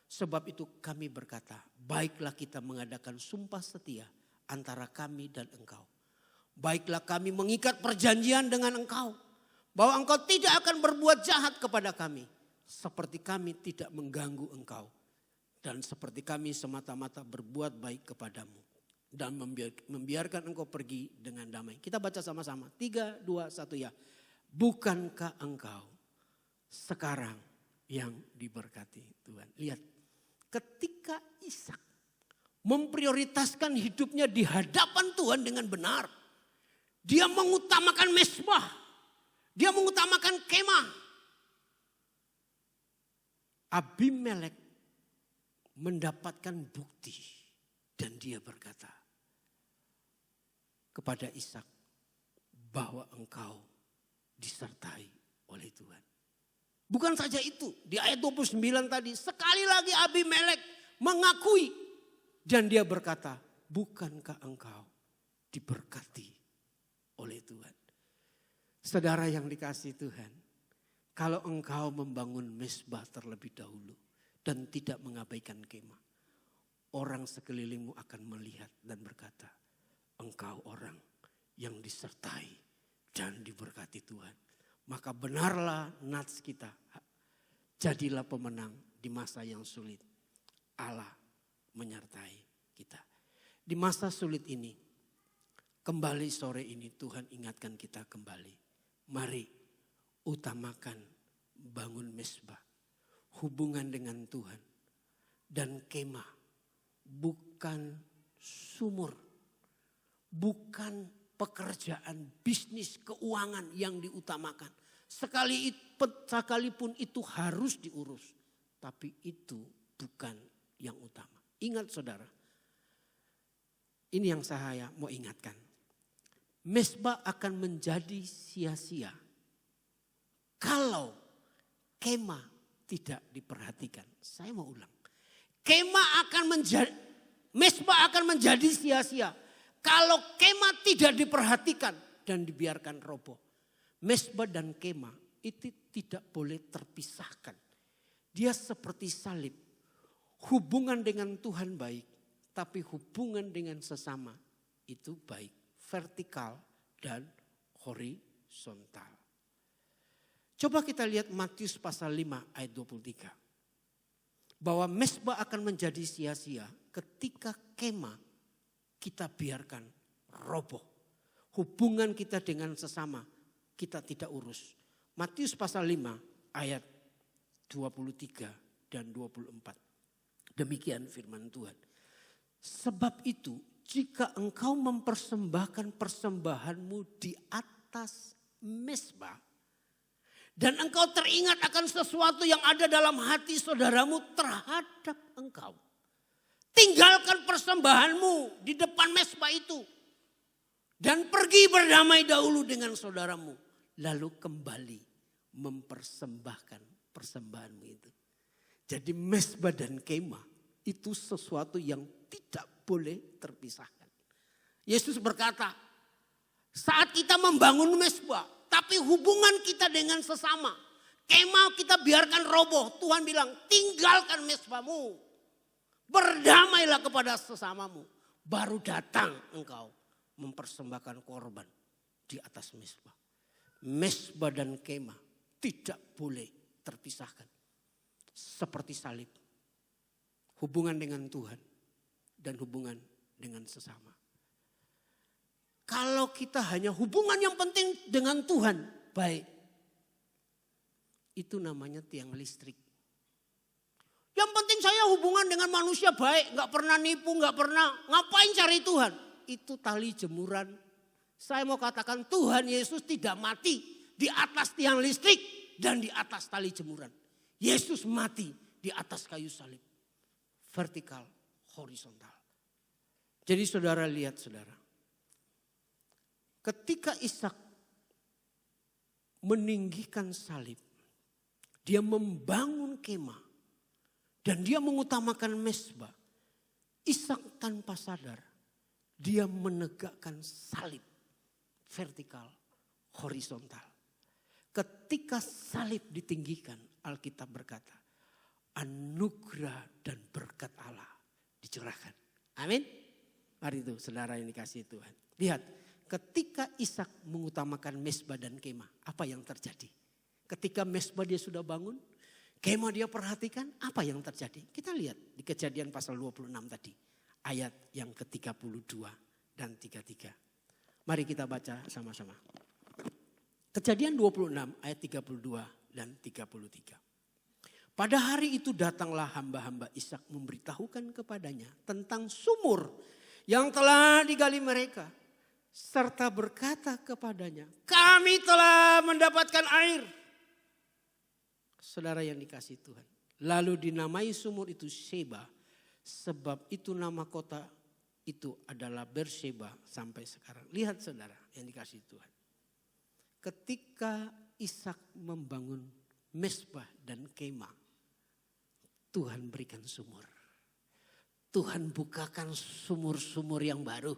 Sebab itu kami berkata, baiklah kita mengadakan sumpah setia antara kami dan engkau. Baiklah kami mengikat perjanjian dengan engkau. Bahwa engkau tidak akan berbuat jahat kepada kami. Seperti kami tidak mengganggu engkau. Dan seperti kami semata-mata berbuat baik kepadamu. Dan membiarkan engkau pergi dengan damai. Kita baca sama-sama. 3, 2, 1 ya. Bukankah engkau sekarang yang diberkati Tuhan? Lihat. Ketika Ishak memprioritaskan hidupnya di hadapan Tuhan dengan benar. Dia mengutamakan mezbah. Dia mengutamakan kemah. Abimelek mendapatkan bukti. Dan dia berkata kepada Ishak bahwa engkau disertai oleh Tuhan. Bukan saja itu, di ayat 29 tadi sekali lagi Abimelek mengakui dan dia berkata, bukankah engkau diberkati oleh Tuhan? Saudara yang dikasihi Tuhan, kalau engkau membangun mezbah terlebih dahulu dan tidak mengabaikan kemah, orang sekelilingmu akan melihat dan berkata, engkau orang yang disertai dan diberkati Tuhan. Maka benarlah nats kita, jadilah pemenang di masa yang sulit. Allah menyertai kita. Di masa sulit ini, kembali sore ini Tuhan ingatkan kita kembali. Mari utamakan bangun mezbah, hubungan dengan Tuhan dan kemah. Bukan sumur, bukan pekerjaan, bisnis, keuangan yang diutamakan. Sekalipun itu harus diurus. Tapi itu bukan yang utama. Ingat saudara. Ini yang saya mau ingatkan. Mezbah akan menjadi sia-sia. Kalau kemah tidak diperhatikan. Saya mau ulang. Mezbah akan menjadi sia-sia. Kalau kemah tidak diperhatikan dan dibiarkan roboh. Mezbah dan kemah itu tidak boleh terpisahkan. Dia seperti salib. Hubungan dengan Tuhan baik. Tapi hubungan dengan sesama itu baik. Vertikal dan horizontal. Coba kita lihat Matius pasal 5 ayat 23. Bahwa mezbah akan menjadi sia-sia ketika kemah kita biarkan roboh. Hubungan kita dengan sesama kita tidak urus. Matius pasal 5 ayat 23 dan 24. Demikian firman Tuhan. Sebab itu jika engkau mempersembahkan persembahanmu di atas mezbah. Dan engkau teringat akan sesuatu yang ada dalam hati saudaramu terhadap engkau. Tinggalkan persembahanmu di depan mezbah itu. Dan pergi berdamai dahulu dengan saudaramu. Lalu kembali mempersembahkan persembahanmu itu. Jadi mezbah dan kemah itu sesuatu yang tidak boleh terpisahkan. Yesus berkata, saat kita membangun mezbah, tapi hubungan kita dengan sesama, kemah kita biarkan roboh. Tuhan bilang, tinggalkan mezbahmu. Berdamailah kepada sesamamu. Baru datang engkau mempersembahkan korban di atas mezbah. Mezbah dan kemah tidak boleh terpisahkan. Seperti salib. Hubungan dengan Tuhan dan hubungan dengan sesama. Kalau kita hanya hubungan yang penting dengan Tuhan, baik. Itu namanya tiang listrik. Yang penting saya hubungan dengan manusia baik, gak pernah nipu, gak pernah ngapain cari Tuhan. Itu tali jemuran. Saya mau katakan Tuhan Yesus tidak mati di atas tiang listrik dan di atas tali jemuran. Yesus mati di atas kayu salib. Vertikal, horizontal. Jadi saudara lihat saudara. Ketika Ishak meninggikan salib. Dia membangun kemah. Dan dia mengutamakan mezbah. Ishak tanpa sadar. Dia menegakkan salib. Vertikal, horizontal. Ketika salib ditinggikan, Alkitab berkata, anugerah dan berkat Allah dicurahkan. Amin. Mari itu saudara yang dikasihi Tuhan. Lihat, ketika Ishak mengutamakan mezbah dan kemah, apa yang terjadi? Ketika mezbah dia sudah bangun, kemah dia perhatikan, apa yang terjadi? Kita lihat di Kejadian pasal 26 tadi, ayat yang ke-32 dan 33. Mari kita baca sama-sama. Kejadian 26 ayat 32 dan 33. Pada hari itu datanglah hamba-hamba Ishak memberitahukan kepadanya tentang sumur yang telah digali mereka. Serta berkata kepadanya, kami telah mendapatkan air. Saudara yang dikasihi Tuhan. Lalu dinamai sumur itu Sheba. Sebab itu nama kota itu adalah Beersheba sampai sekarang. Lihat saudara yang dikasihi Tuhan. Ketika Ishak membangun mezbah dan kemah, Tuhan berikan sumur. Tuhan bukakan sumur-sumur yang baru.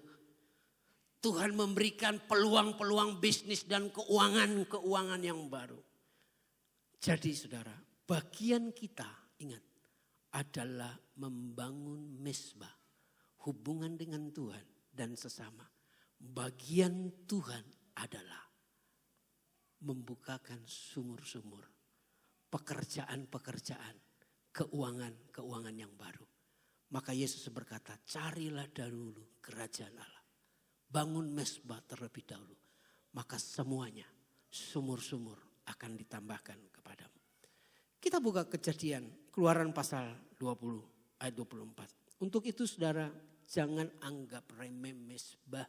Tuhan memberikan peluang-peluang bisnis dan keuangan yang baru. Jadi saudara, bagian kita ingat adalah membangun mezbah. Hubungan dengan Tuhan dan sesama. Bagian Tuhan adalah membukakan sumur-sumur. Pekerjaan-pekerjaan. Keuangan yang baru. Maka Yesus berkata, carilah dahulu kerajaan Allah. Bangun mezbah terlebih dahulu. Maka semuanya sumur-sumur akan ditambahkan kepadamu. Kita buka Kejadian Keluaran pasal 20 ayat 24. Untuk itu saudara, jangan anggap remeh mezbah.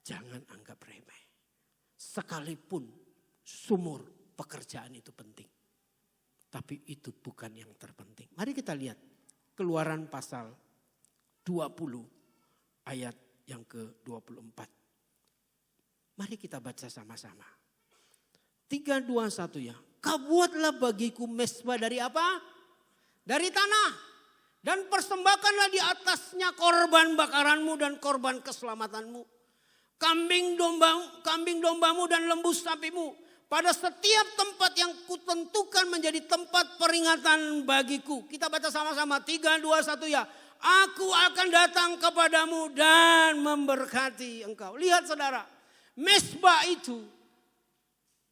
Jangan anggap remeh. Sekalipun sumur pekerjaan itu penting. Tapi itu bukan yang terpenting. Mari kita lihat Keluaran pasal 20 ayat yang ke-24. Mari kita baca sama-sama. 3, 2, 1 ya. Kau buatlah bagiku mezbah dari apa? Dari tanah. Dan persembahkanlah di atasnya korban bakaranmu dan korban keselamatanmu. Kambing dombamu dan lembu sapimu. Pada setiap tempat yang kutentukan menjadi tempat peringatan bagiku. Kita baca sama-sama. 3, 2, 1 ya. Aku akan datang kepadamu dan memberkati engkau. Lihat saudara. Mezbah itu.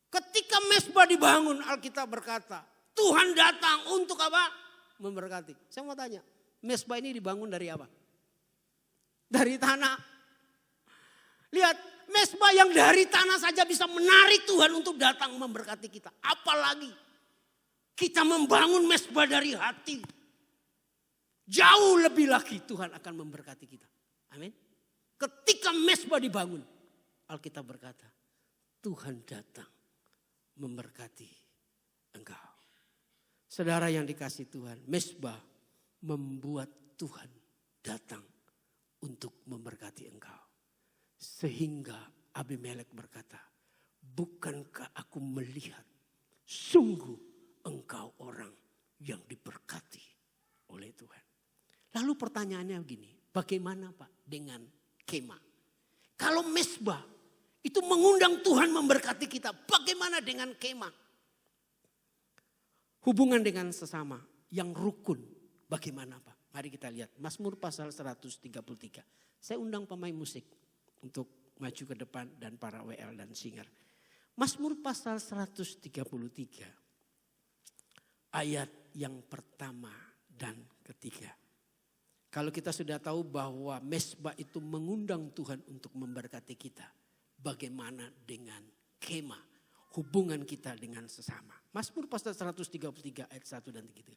Ketika mezbah dibangun, Alkitab berkata, Tuhan datang untuk apa? Memberkati. Saya mau tanya, mezbah ini dibangun dari apa? Dari tanah. Lihat, mezbah yang dari tanah saja bisa menarik Tuhan untuk datang memberkati kita. Apalagi kita membangun mezbah dari hati. Jauh lebih lagi Tuhan akan memberkati kita. Amin. Ketika mezbah dibangun, Alkitab berkata, Tuhan datang memberkati engkau. Saudara yang dikasihi Tuhan, mezbah membuat Tuhan datang untuk memberkati engkau. Sehingga Abimelek berkata, bukankah aku melihat sungguh engkau orang yang diberkati oleh Tuhan. Lalu pertanyaannya begini, bagaimana Pak dengan kemah? Kalau mesbah itu mengundang Tuhan memberkati kita, bagaimana dengan kemah? Hubungan dengan sesama yang rukun, bagaimana Pak? Mari kita lihat Mazmur pasal 133. Saya undang pemain musik untuk maju ke depan dan para WL dan singer. Mazmur pasal 133 ayat yang pertama dan ketiga. Kalau kita sudah tahu bahwa mesbah itu mengundang Tuhan untuk memberkati kita, bagaimana dengan kemah, hubungan kita dengan sesama. Mazmur pasal 133 ayat 1 dan 3.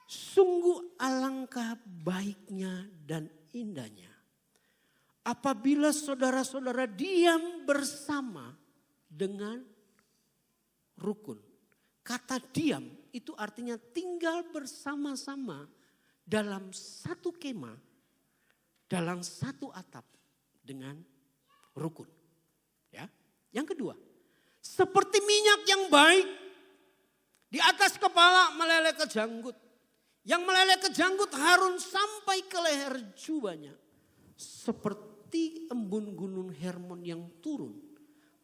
Sungguh alangkah baiknya dan indahnya apabila saudara-saudara diam bersama dengan rukun. Kata diam itu artinya tinggal bersama-sama dalam satu kemah, dalam satu atap dengan rukun. Ya. Yang kedua, seperti minyak yang baik di atas kepala meleleh ke janggut. Yang meleleh ke janggut Harun sampai ke leher jubahnya. Seperti embun gunung Hermon yang turun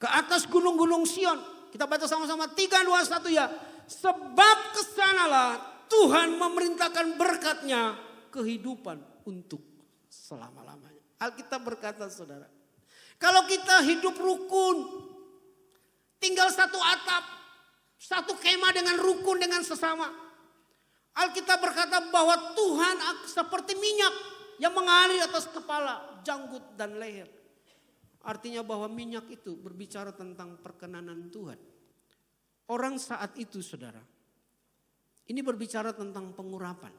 ke atas gunung-gunung Sion. Kita baca sama-sama 3, 2, 1 ya. Sebab kesanalah Tuhan memerintahkan berkatnya kehidupan untuk selama-lamanya. Alkitab berkata saudara, kalau kita hidup rukun, tinggal satu atap, satu kemah dengan rukun dengan sesama. Alkitab berkata bahwa Tuhan seperti minyak yang mengalir atas kepala, janggut dan leher. Artinya bahwa minyak itu berbicara tentang perkenanan Tuhan. Orang saat itu saudara, ini berbicara tentang pengurapan.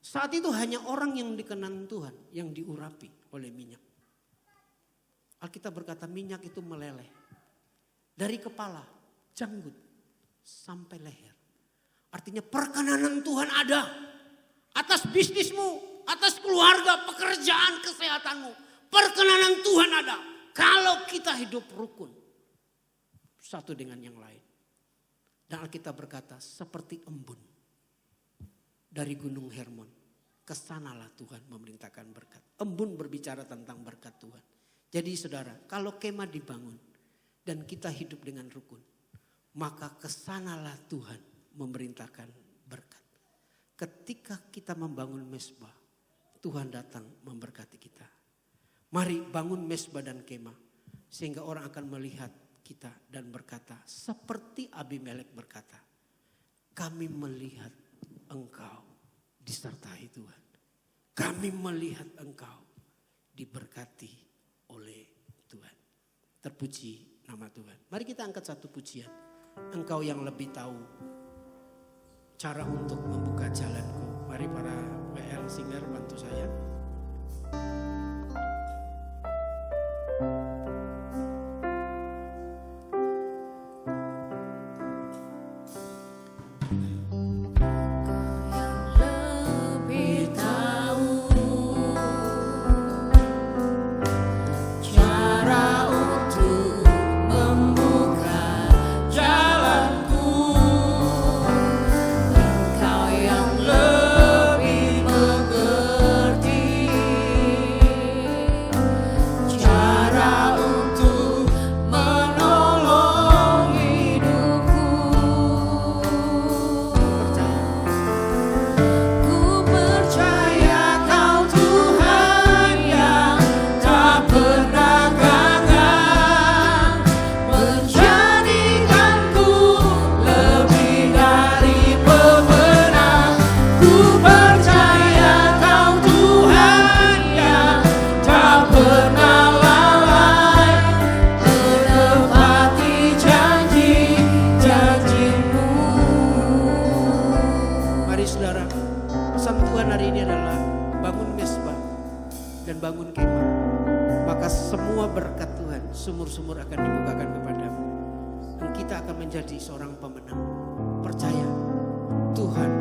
Saat itu hanya orang yang dikenan Tuhan yang diurapi oleh minyak. Alkitab berkata minyak itu meleleh. Dari kepala, janggut, sampai leher. Artinya perkenanan Tuhan ada. Atas bisnismu, atas keluarga, pekerjaan, kesehatanmu. Perkenanan Tuhan ada. Kalau kita hidup rukun. Satu dengan yang lain. Dan Alkitab berkata seperti embun dari gunung Hermon. Kesanalah Tuhan memerintahkan berkat. Embun berbicara tentang berkat Tuhan. Jadi saudara, kalau kemah dibangun dan kita hidup dengan rukun, maka kesanalah Tuhan memerintahkan berkat. Ketika kita membangun mesbah, Tuhan datang memberkati kita. Mari bangun mesbah dan kemah sehingga orang akan melihat kita dan berkata seperti Abimelek berkata, kami melihat engkau disertai Tuhan. Kami melihat engkau diberkati oleh Tuhan. Terpuji nama Tuhan. Mari kita angkat satu pujian. Engkau yang lebih tahu cara untuk membuka jalanku. Mari para WL singer bantu saya. Sumur-sumur akan dibukakan kepadamu. Dan kita akan menjadi seorang pemenang. Percaya, Tuhan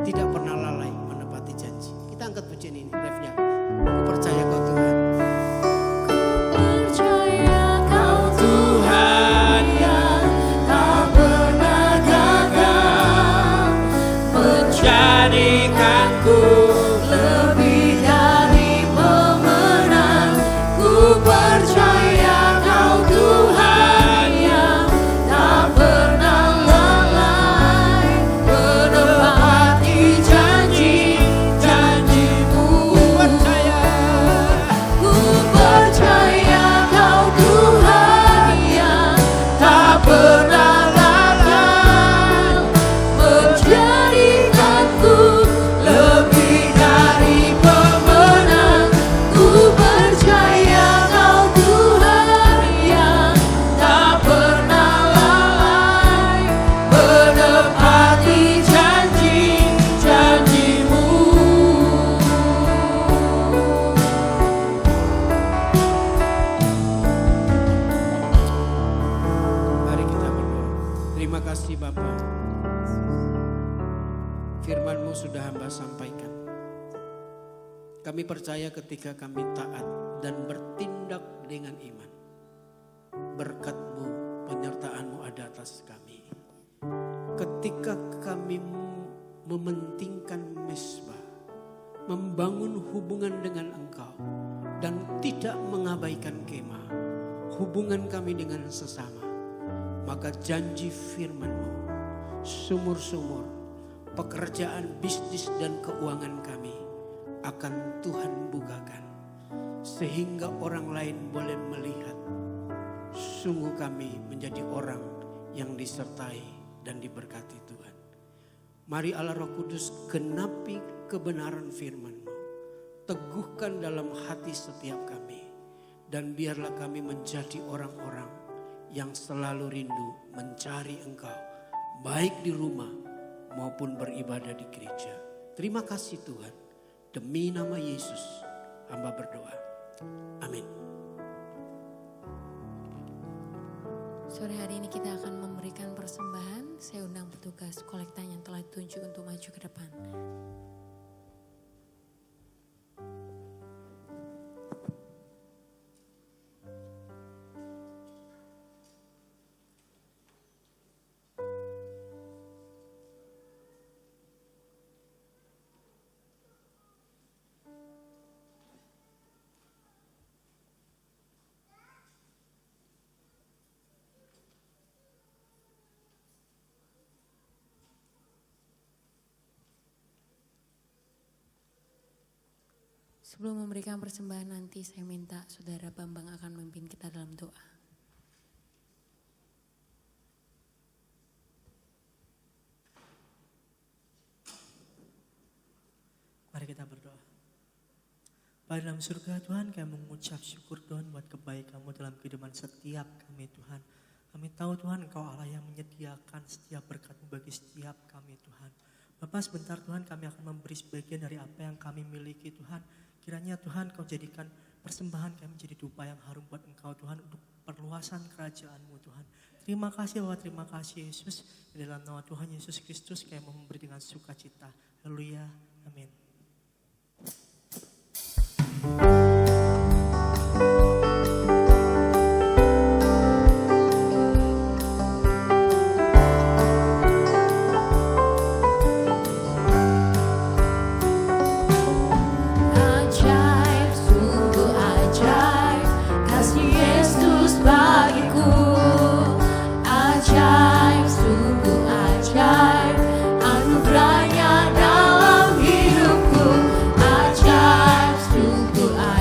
tidak pernah lalai menepati janji. Kita angkat pujian ini, refnya. Aku percaya kau Tuhan. Terima kasih Bapa. Firman-Mu sudah hamba sampaikan. Kami percaya ketika kami taat dan bertindak dengan iman, berkat-Mu, penyertaan-Mu ada atas kami. Ketika kami mementingkan mesbah, membangun hubungan dengan Engkau, dan tidak mengabaikan kemah, hubungan kami dengan sesama, maka janji firman-Mu, sumur-sumur, pekerjaan, bisnis dan keuangan kami akan Tuhan bukakan. Sehingga orang lain boleh melihat, sungguh kami menjadi orang yang disertai dan diberkati Tuhan. Mari Allah Roh Kudus genapi kebenaran firman-Mu. Teguhkan dalam hati setiap kami. Dan biarlah kami menjadi orang-orang yang selalu rindu mencari Engkau. Baik di rumah maupun beribadah di gereja. Terima kasih Tuhan. Demi nama Yesus hamba berdoa. Amin. Sore hari ini kita akan memberikan persembahan. Saya undang petugas kolekta yang telah ditunjuk untuk maju ke depan. Sebelum memberikan persembahan nanti, saya minta Saudara Bambang akan memimpin kita dalam doa. Mari kita berdoa. Pada dalam surga Tuhan, kami mengucap syukur Tuhan buat kebaikan-Mu dalam kehidupan setiap kami Tuhan. Kami tahu Tuhan Engkau Allah yang menyediakan setiap berkat-Mu bagi setiap kami Tuhan. Bapak sebentar Tuhan kami akan memberi sebagian dari apa yang kami miliki Tuhan. Kiranya Tuhan Kau jadikan persembahan kami menjadi dupa yang harum buat Engkau Tuhan untuk perluasan kerajaan-Mu Tuhan. Terima kasih Bapak, terima kasih Yesus. Di dalam nama Tuhan Yesus Kristus kami mau memberi dengan sukacita. Haleluya, amin. Anugerahnya dalam hidupku, ajaib, sungguh ajaib.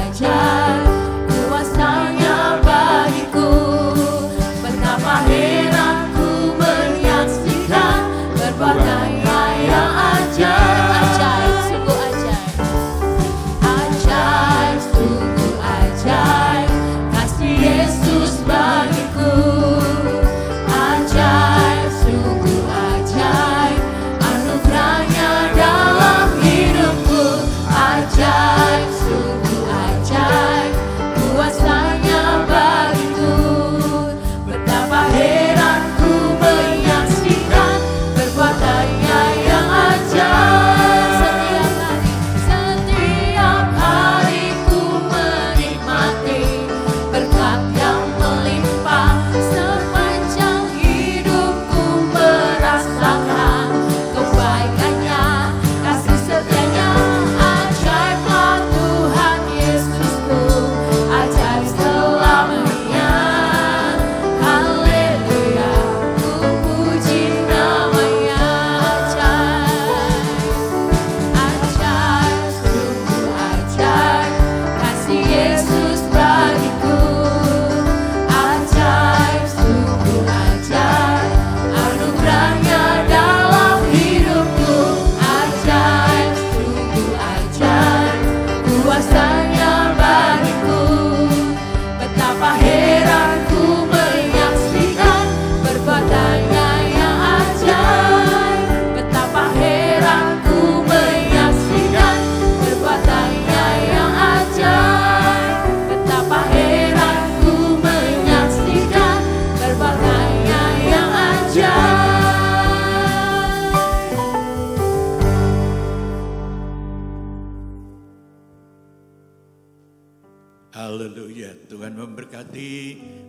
Tuhan memberkati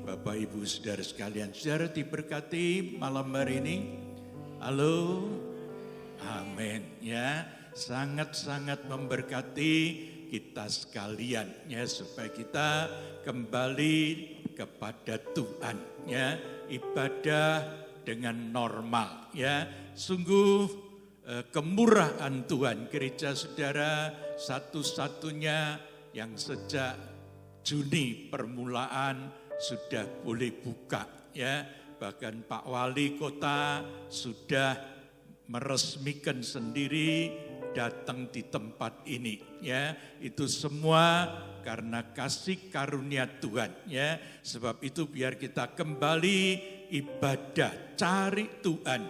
Bapak Ibu Saudara sekalian. Saudara diberkati malam hari ini. Halo. Amin ya. Sangat-sangat memberkati kita sekalian ya, supaya kita kembali kepada Tuhan ya, ibadah dengan normal ya. Sungguh kemurahan Tuhan, gereja saudara satu-satunya yang sejak Juni permulaan sudah boleh buka ya. Bahkan Pak Wali Kota sudah meresmikan sendiri datang di tempat ini ya. Itu semua karena kasih karunia Tuhan ya. Sebab itu biar kita kembali ibadah, cari Tuhan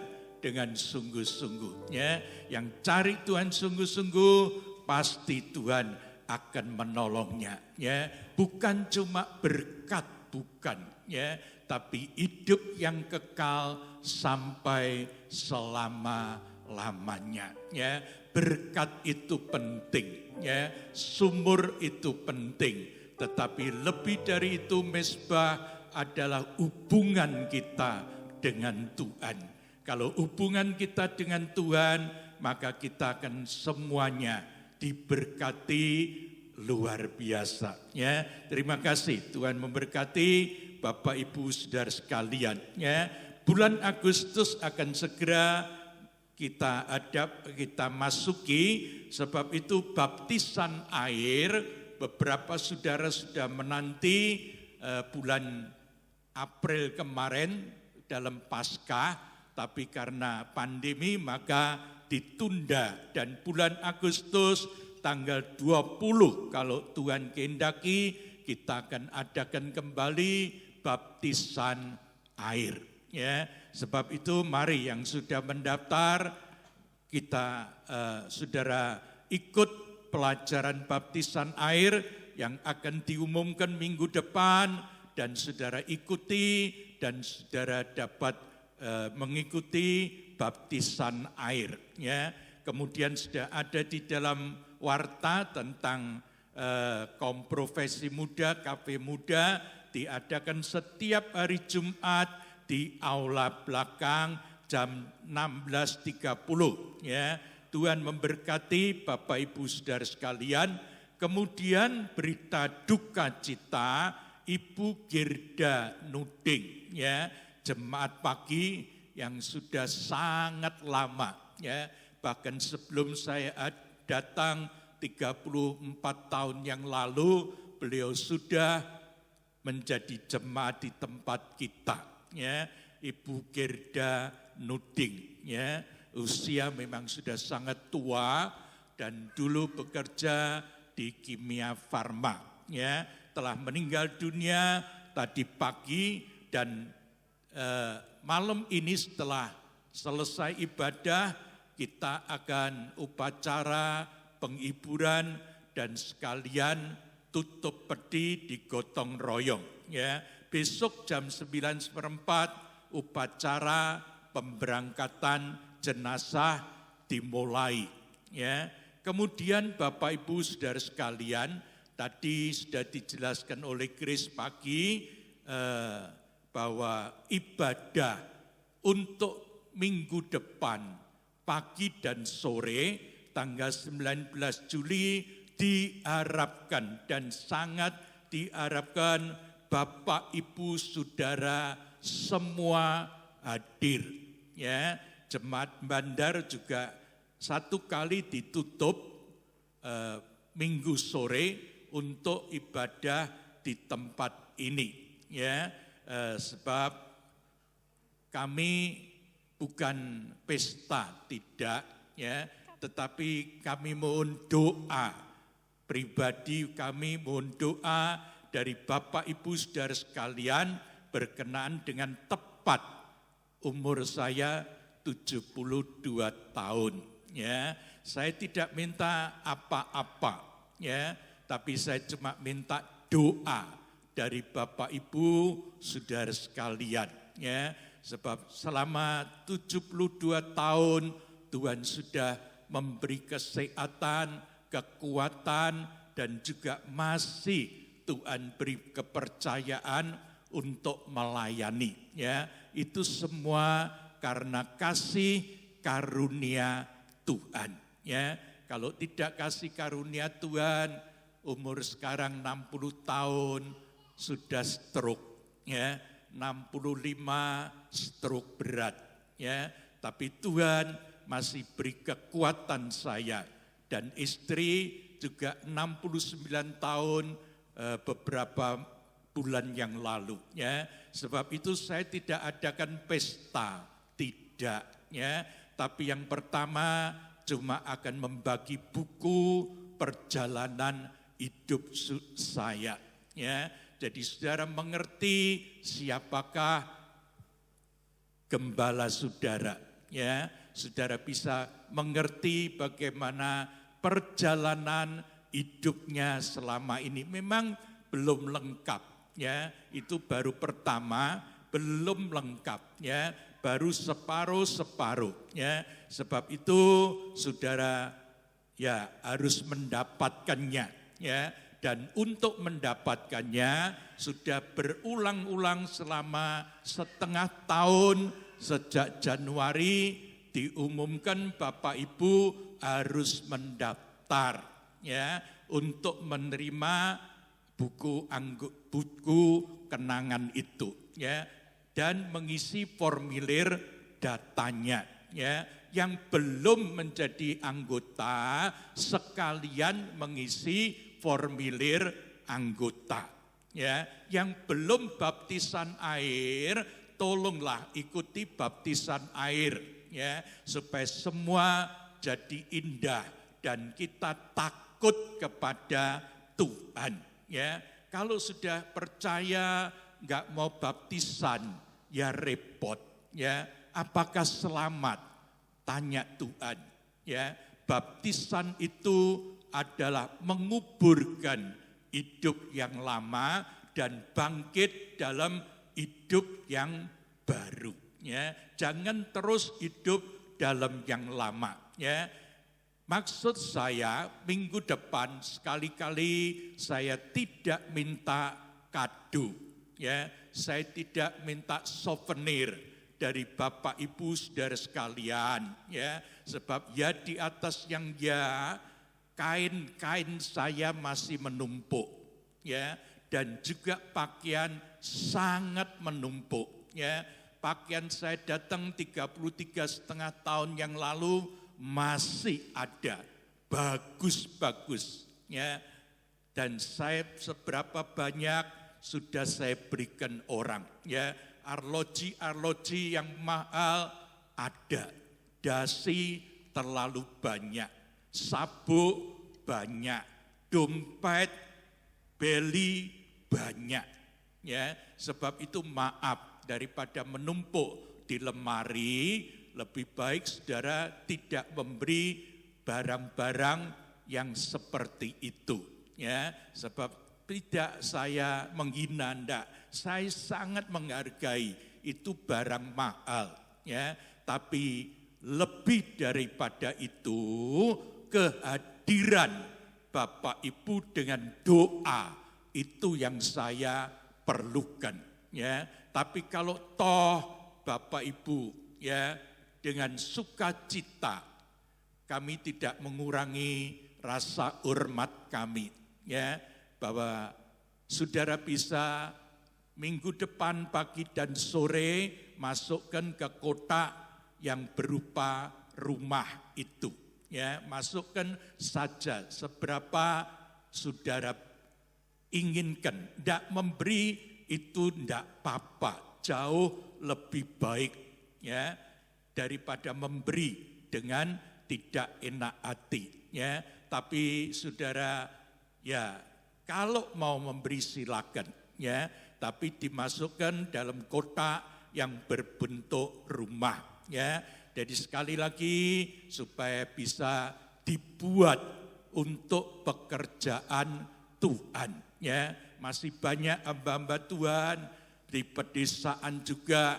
dengan sungguh-sungguh ya. Yang cari Tuhan sungguh-sungguh pasti Tuhan akan menolongnya ya. Bukan cuma berkat, bukan ya, tapi hidup yang kekal sampai selama-lamanya ya. Berkat itu penting ya, sumur itu penting, tetapi lebih dari itu mesbah adalah hubungan kita dengan Tuhan. Kalau hubungan kita dengan Tuhan, maka kita akan semuanya diberkati luar biasa ya. Terima kasih, Tuhan memberkati Bapak Ibu Saudara sekalian ya. Bulan Agustus akan segera kita masuki, sebab itu baptisan air. Beberapa saudara sudah menanti bulan April kemarin dalam Paskah, tapi karena pandemi maka ditunda, dan bulan Agustus tanggal 20 kalau Tuhan kehendaki kita akan adakan kembali baptisan air ya. Sebab itu mari yang sudah mendaftar kita saudara ikut pelajaran baptisan air yang akan diumumkan minggu depan, dan saudara ikuti dan saudara dapat mengikuti baptisan air ya. Kemudian sudah ada di dalam warta tentang komprofesi muda, kafe muda, diadakan setiap hari Jumat di aula belakang jam 16.30 ya. Tuhan memberkati Bapak Ibu Saudara sekalian. Kemudian berita duka cita Ibu Girda Nuding ya, jemaat pagi yang sudah sangat lama ya. Bahkan sebelum saya datang 34 tahun yang lalu, beliau sudah menjadi jemaat di tempat kita ya. Ibu Girda Nuding ya, usia memang sudah sangat tua dan dulu bekerja di Kimia Farma ya. Telah meninggal dunia tadi pagi, dan malam ini setelah selesai ibadah kita akan upacara penghiburan dan sekalian tutup peti di gotong royong ya. Besok jam 9.15 upacara pemberangkatan jenazah dimulai ya. Kemudian Bapak Ibu Saudara sekalian, tadi sudah dijelaskan oleh Grace pagi bahwa ibadah untuk minggu depan pagi dan sore tanggal 19 Juli diharapkan dan sangat diharapkan Bapak Ibu Saudara semua hadir ya. Jemaat Bandar juga satu kali ditutup minggu sore untuk ibadah di tempat ini ya. Sebab kami bukan pesta, tidak ya, tetapi kami mohon doa pribadi, kami mohon doa dari Bapak Ibu Saudara sekalian berkenaan dengan tepat umur saya 72 tahun ya. Saya tidak minta apa-apa ya, tapi saya cuma minta doa dari Bapak Ibu Saudara sekalian ya. Sebab selama 72 tahun Tuhan sudah memberi kesehatan, kekuatan, dan juga masih Tuhan beri kepercayaan untuk melayani, ya. Itu semua karena kasih karunia Tuhan, ya. Kalau tidak kasih karunia Tuhan, umur sekarang 60 tahun sudah stroke, ya. 65 stroke berat, ya. Tapi Tuhan masih beri kekuatan saya dan istri juga 69 tahun beberapa bulan yang lalu, ya. Sebab itu saya tidak adakan pesta, tidak, ya. Tapi yang pertama cuma akan membagi buku perjalanan hidup saya, ya. Jadi saudara mengerti siapakah gembala saudara, ya. Saudara bisa mengerti bagaimana perjalanan hidupnya selama ini. Memang belum lengkap, ya. Itu baru pertama, belum lengkap, ya. Baru separuh-separuh, ya. Sebab itu saudara ya harus mendapatkannya, ya. Dan untuk mendapatkannya sudah berulang-ulang selama setengah tahun sejak Januari diumumkan Bapak Ibu harus mendaftar, ya, untuk menerima buku kenangan itu, ya, dan mengisi formulir datanya, ya. Yang belum menjadi anggota sekalian mengisi formulir anggota, ya. Yang belum baptisan air, tolonglah ikuti baptisan air, ya, supaya semua jadi indah dan kita takut kepada Tuhan, ya. Kalau sudah percaya nggak mau baptisan, ya repot, ya. Apakah selamat? Tanya Tuhan, ya. Baptisan itu adalah menguburkan hidup yang lama dan bangkit dalam hidup yang baru, ya. Jangan terus hidup dalam yang lama, ya. Maksud saya minggu depan sekali-kali saya tidak minta kado, ya. Saya tidak minta souvenir dari Bapak Ibu saudara sekalian, ya. Sebab ya di atas yang ya kain-kain saya masih menumpuk, ya. Dan juga pakaian sangat menumpuk, ya. Pakaian saya datang 33,5 tahun yang lalu masih ada, bagus-bagus, ya. Dan saya seberapa banyak sudah saya berikan orang, ya. Arloji yang mahal ada, dasi terlalu banyak, sabuk banyak, dompet, beli banyak, ya. Sebab itu maaf, daripada menumpuk di lemari, lebih baik saudara tidak memberi barang-barang yang seperti itu, ya. Sebab tidak saya menghina, enggak. Saya sangat menghargai itu barang mahal, ya. Tapi lebih daripada itu kehadiran Bapak Ibu dengan doa itu yang saya perlukan, ya. Tapi kalau toh Bapak Ibu, ya, dengan sukacita, kami tidak mengurangi rasa hormat kami, ya, bahwa saudara bisa minggu depan pagi dan sore masukkan ke kotak yang berupa rumah itu, ya. Masukkan saja seberapa saudara inginkan. Tidak memberi itu tidak apa-apa, jauh lebih baik, ya, daripada memberi dengan tidak enak hati, ya. Tapi saudara, ya, kalau mau memberi silakan, ya, tapi dimasukkan dalam kotak yang berbentuk rumah, ya. Jadi sekali lagi supaya bisa dibuat untuk pekerjaan Tuhan, ya. Masih banyak hamba-hamba Tuhan di pedesaan juga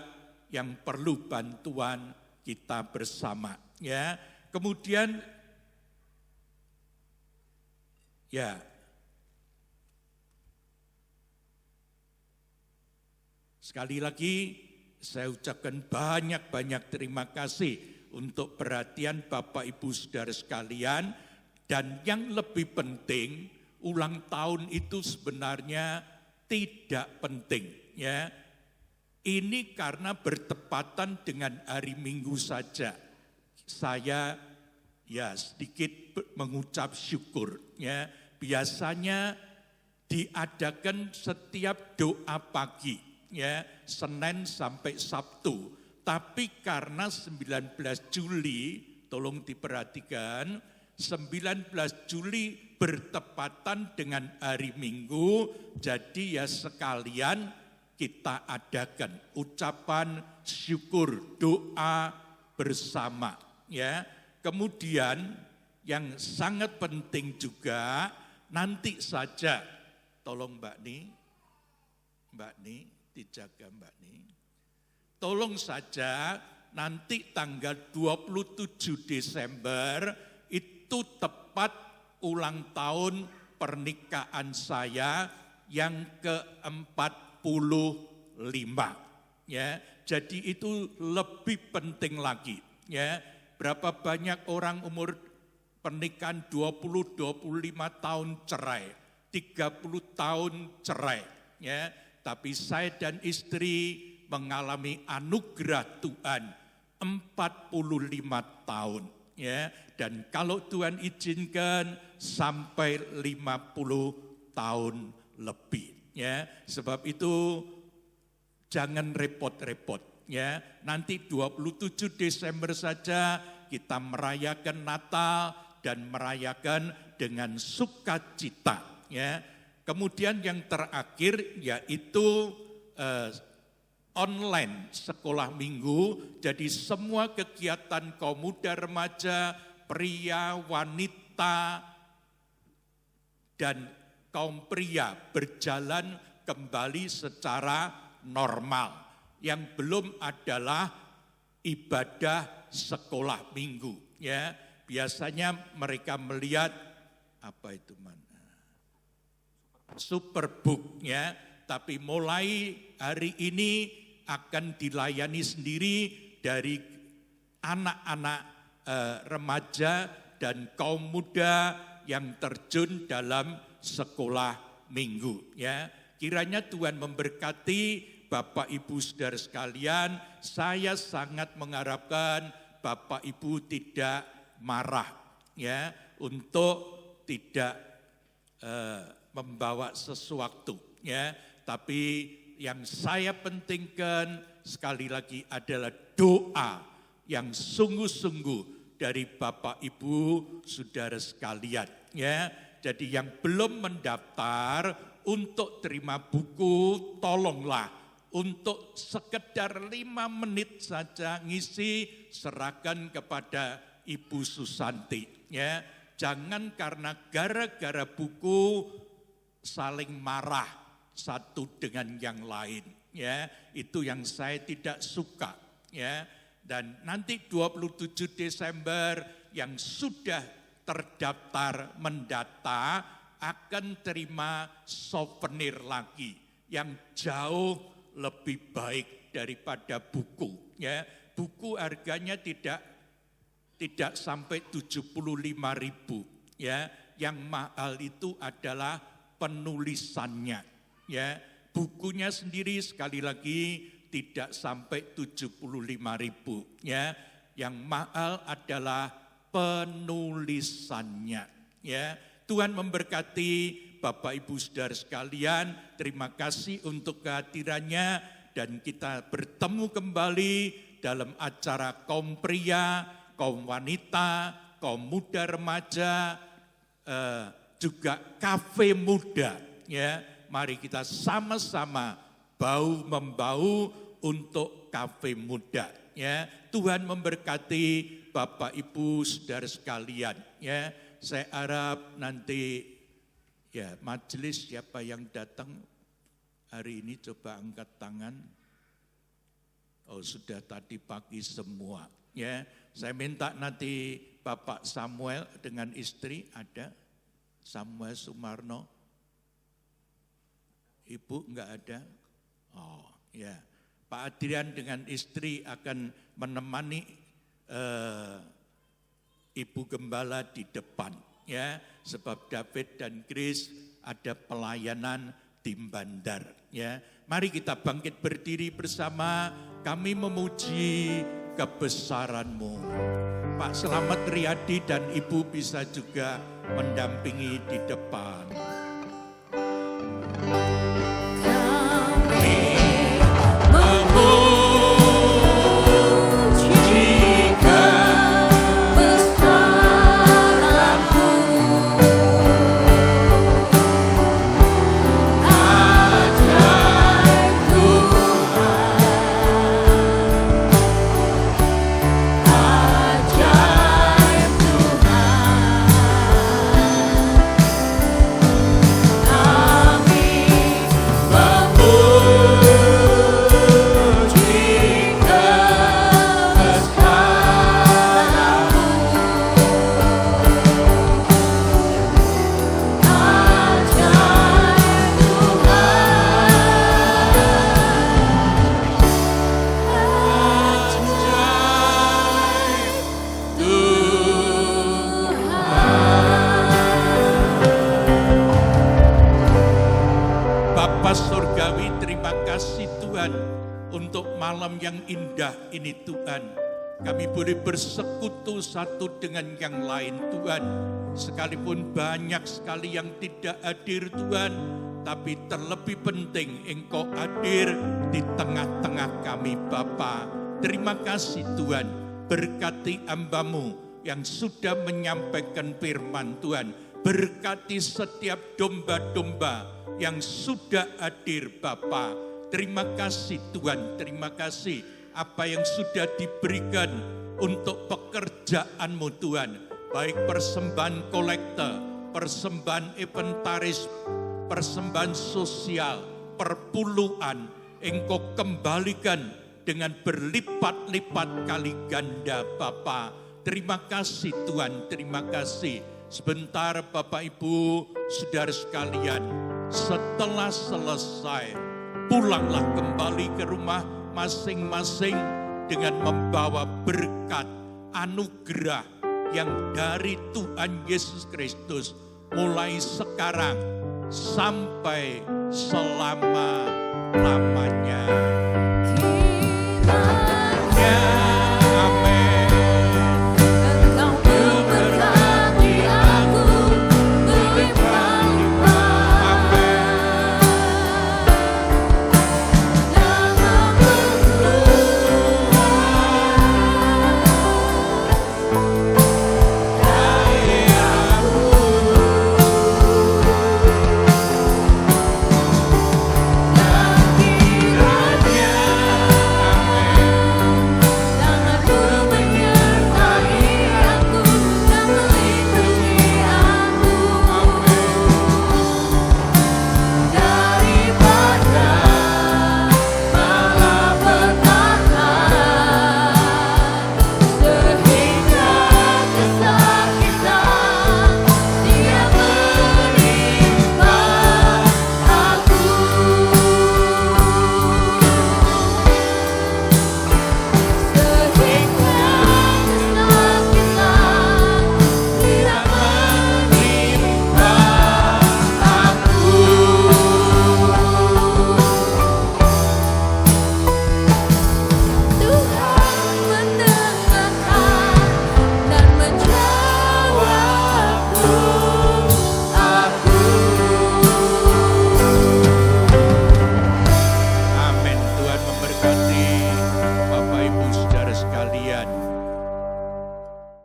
yang perlu bantuan kita bersama, ya. Kemudian ya Sekali lagi saya ucapkan banyak-banyak terima kasih untuk perhatian Bapak Ibu Saudara sekalian. Dan yang lebih penting, ulang tahun itu sebenarnya tidak penting, ya. Ini karena bertepatan dengan hari Minggu saja. Saya sedikit mengucap syukur, ya. Biasanya diadakan setiap doa pagi, ya, Senin sampai Sabtu. Tapi karena 19 Juli, tolong diperhatikan, 19 Juli bertepatan dengan hari Minggu, jadi ya sekalian kita adakan ucapan syukur, doa bersama, ya. Kemudian yang sangat penting juga, nanti saja, tolong Mbak Ni, dijaga Mbak Ni. Tolong saja nanti tanggal 27 Desember itu tepat ulang tahun pernikahan saya yang ke-45, ya. Jadi itu lebih penting lagi, ya. Berapa banyak orang umur pernikahan 20-25 tahun cerai, 30 tahun cerai, ya. Tapi saya dan istri mengalami anugerah Tuhan 45 tahun, ya. Dan kalau Tuhan izinkan sampai 50 tahun lebih, ya. Sebab itu jangan repot-repot, ya. Nanti 27 Desember saja kita merayakan Natal dan merayakan dengan sukacita, ya. Kemudian yang terakhir yaitu online sekolah minggu. Jadi semua kegiatan kaum muda, remaja, pria, wanita, dan kaum pria berjalan kembali secara normal. Yang belum adalah ibadah sekolah minggu, ya. Biasanya mereka melihat apa itu Superbook, ya. Tapi mulai hari ini akan dilayani sendiri dari anak-anak remaja dan kaum muda yang terjun dalam sekolah minggu, ya. Kiranya Tuhan memberkati Bapak Ibu Saudara sekalian. Saya sangat mengharapkan Bapak Ibu tidak marah, ya, untuk tidak membawa sesuatu, ya. Tapi yang saya pentingkan sekali lagi adalah doa yang sungguh-sungguh dari Bapak Ibu Saudara sekalian, ya. Jadi yang belum mendaftar untuk terima buku, tolonglah untuk sekedar 5 menit saja ngisi, serahkan kepada Ibu Susanti, ya. Jangan karena gara-gara buku saling marah satu dengan yang lain, ya. Itu yang saya tidak suka, ya. Dan nanti 27 Desember yang sudah terdaftar mendata akan terima souvenir lagi yang jauh lebih baik daripada buku, ya. Buku harganya tidak sampai 75.000, ya. Yang mahal itu adalah penulisannya, ya. Bukunya sendiri sekali lagi tidak sampai 75.000, ya. Yang mahal adalah penulisannya, ya. Tuhan memberkati Bapak Ibu Saudara sekalian. Terima kasih untuk kehadirannya dan kita bertemu kembali dalam acara kaum pria, kaum wanita, kaum muda remaja, juga kafe muda, ya. Mari kita sama-sama bahu-membahu untuk kafe muda, ya. Tuhan memberkati Bapak Ibu Saudara sekalian, ya. Saya harap nanti ya majelis siapa yang datang hari ini coba angkat tangan. Oh, sudah tadi pagi semua, ya. Saya minta nanti Bapak Samuel dengan istri ada. Samuel Sumarno. Ibu enggak ada? Oh, Ya, Pak Adrian dengan istri akan menemani Ibu Gembala di depan, ya, sebab David dan Grace ada pelayanan tim bandar, ya. Mari kita bangkit berdiri bersama, kami memuji kebesaran-Mu. Pak Selamat Riyadi dan Ibu bisa juga mendampingi di depan. Ini Tuhan, kami boleh bersekutu satu dengan yang lain Tuhan. Sekalipun banyak sekali yang tidak hadir Tuhan, tapi terlebih penting Engkau hadir di tengah-tengah kami Bapa. Terima kasih Tuhan, berkati hamba-Mu yang sudah menyampaikan firman Tuhan. Berkati setiap domba-domba yang sudah hadir Bapa. Terima kasih Tuhan, terima kasih apa yang sudah diberikan untuk pekerjaan-Mu Tuhan. Baik persembahan kolektor, persembahan inventaris, persembahan sosial, perpuluhan, Engkau kembalikan dengan berlipat-lipat kali ganda Bapa. Terima kasih Tuhan, terima kasih. Sebentar Bapak Ibu, saudara sekalian, setelah selesai, pulanglah kembali ke rumah masing-masing dengan membawa berkat anugerah yang dari Tuhan Yesus Kristus mulai sekarang sampai selama-lamanya.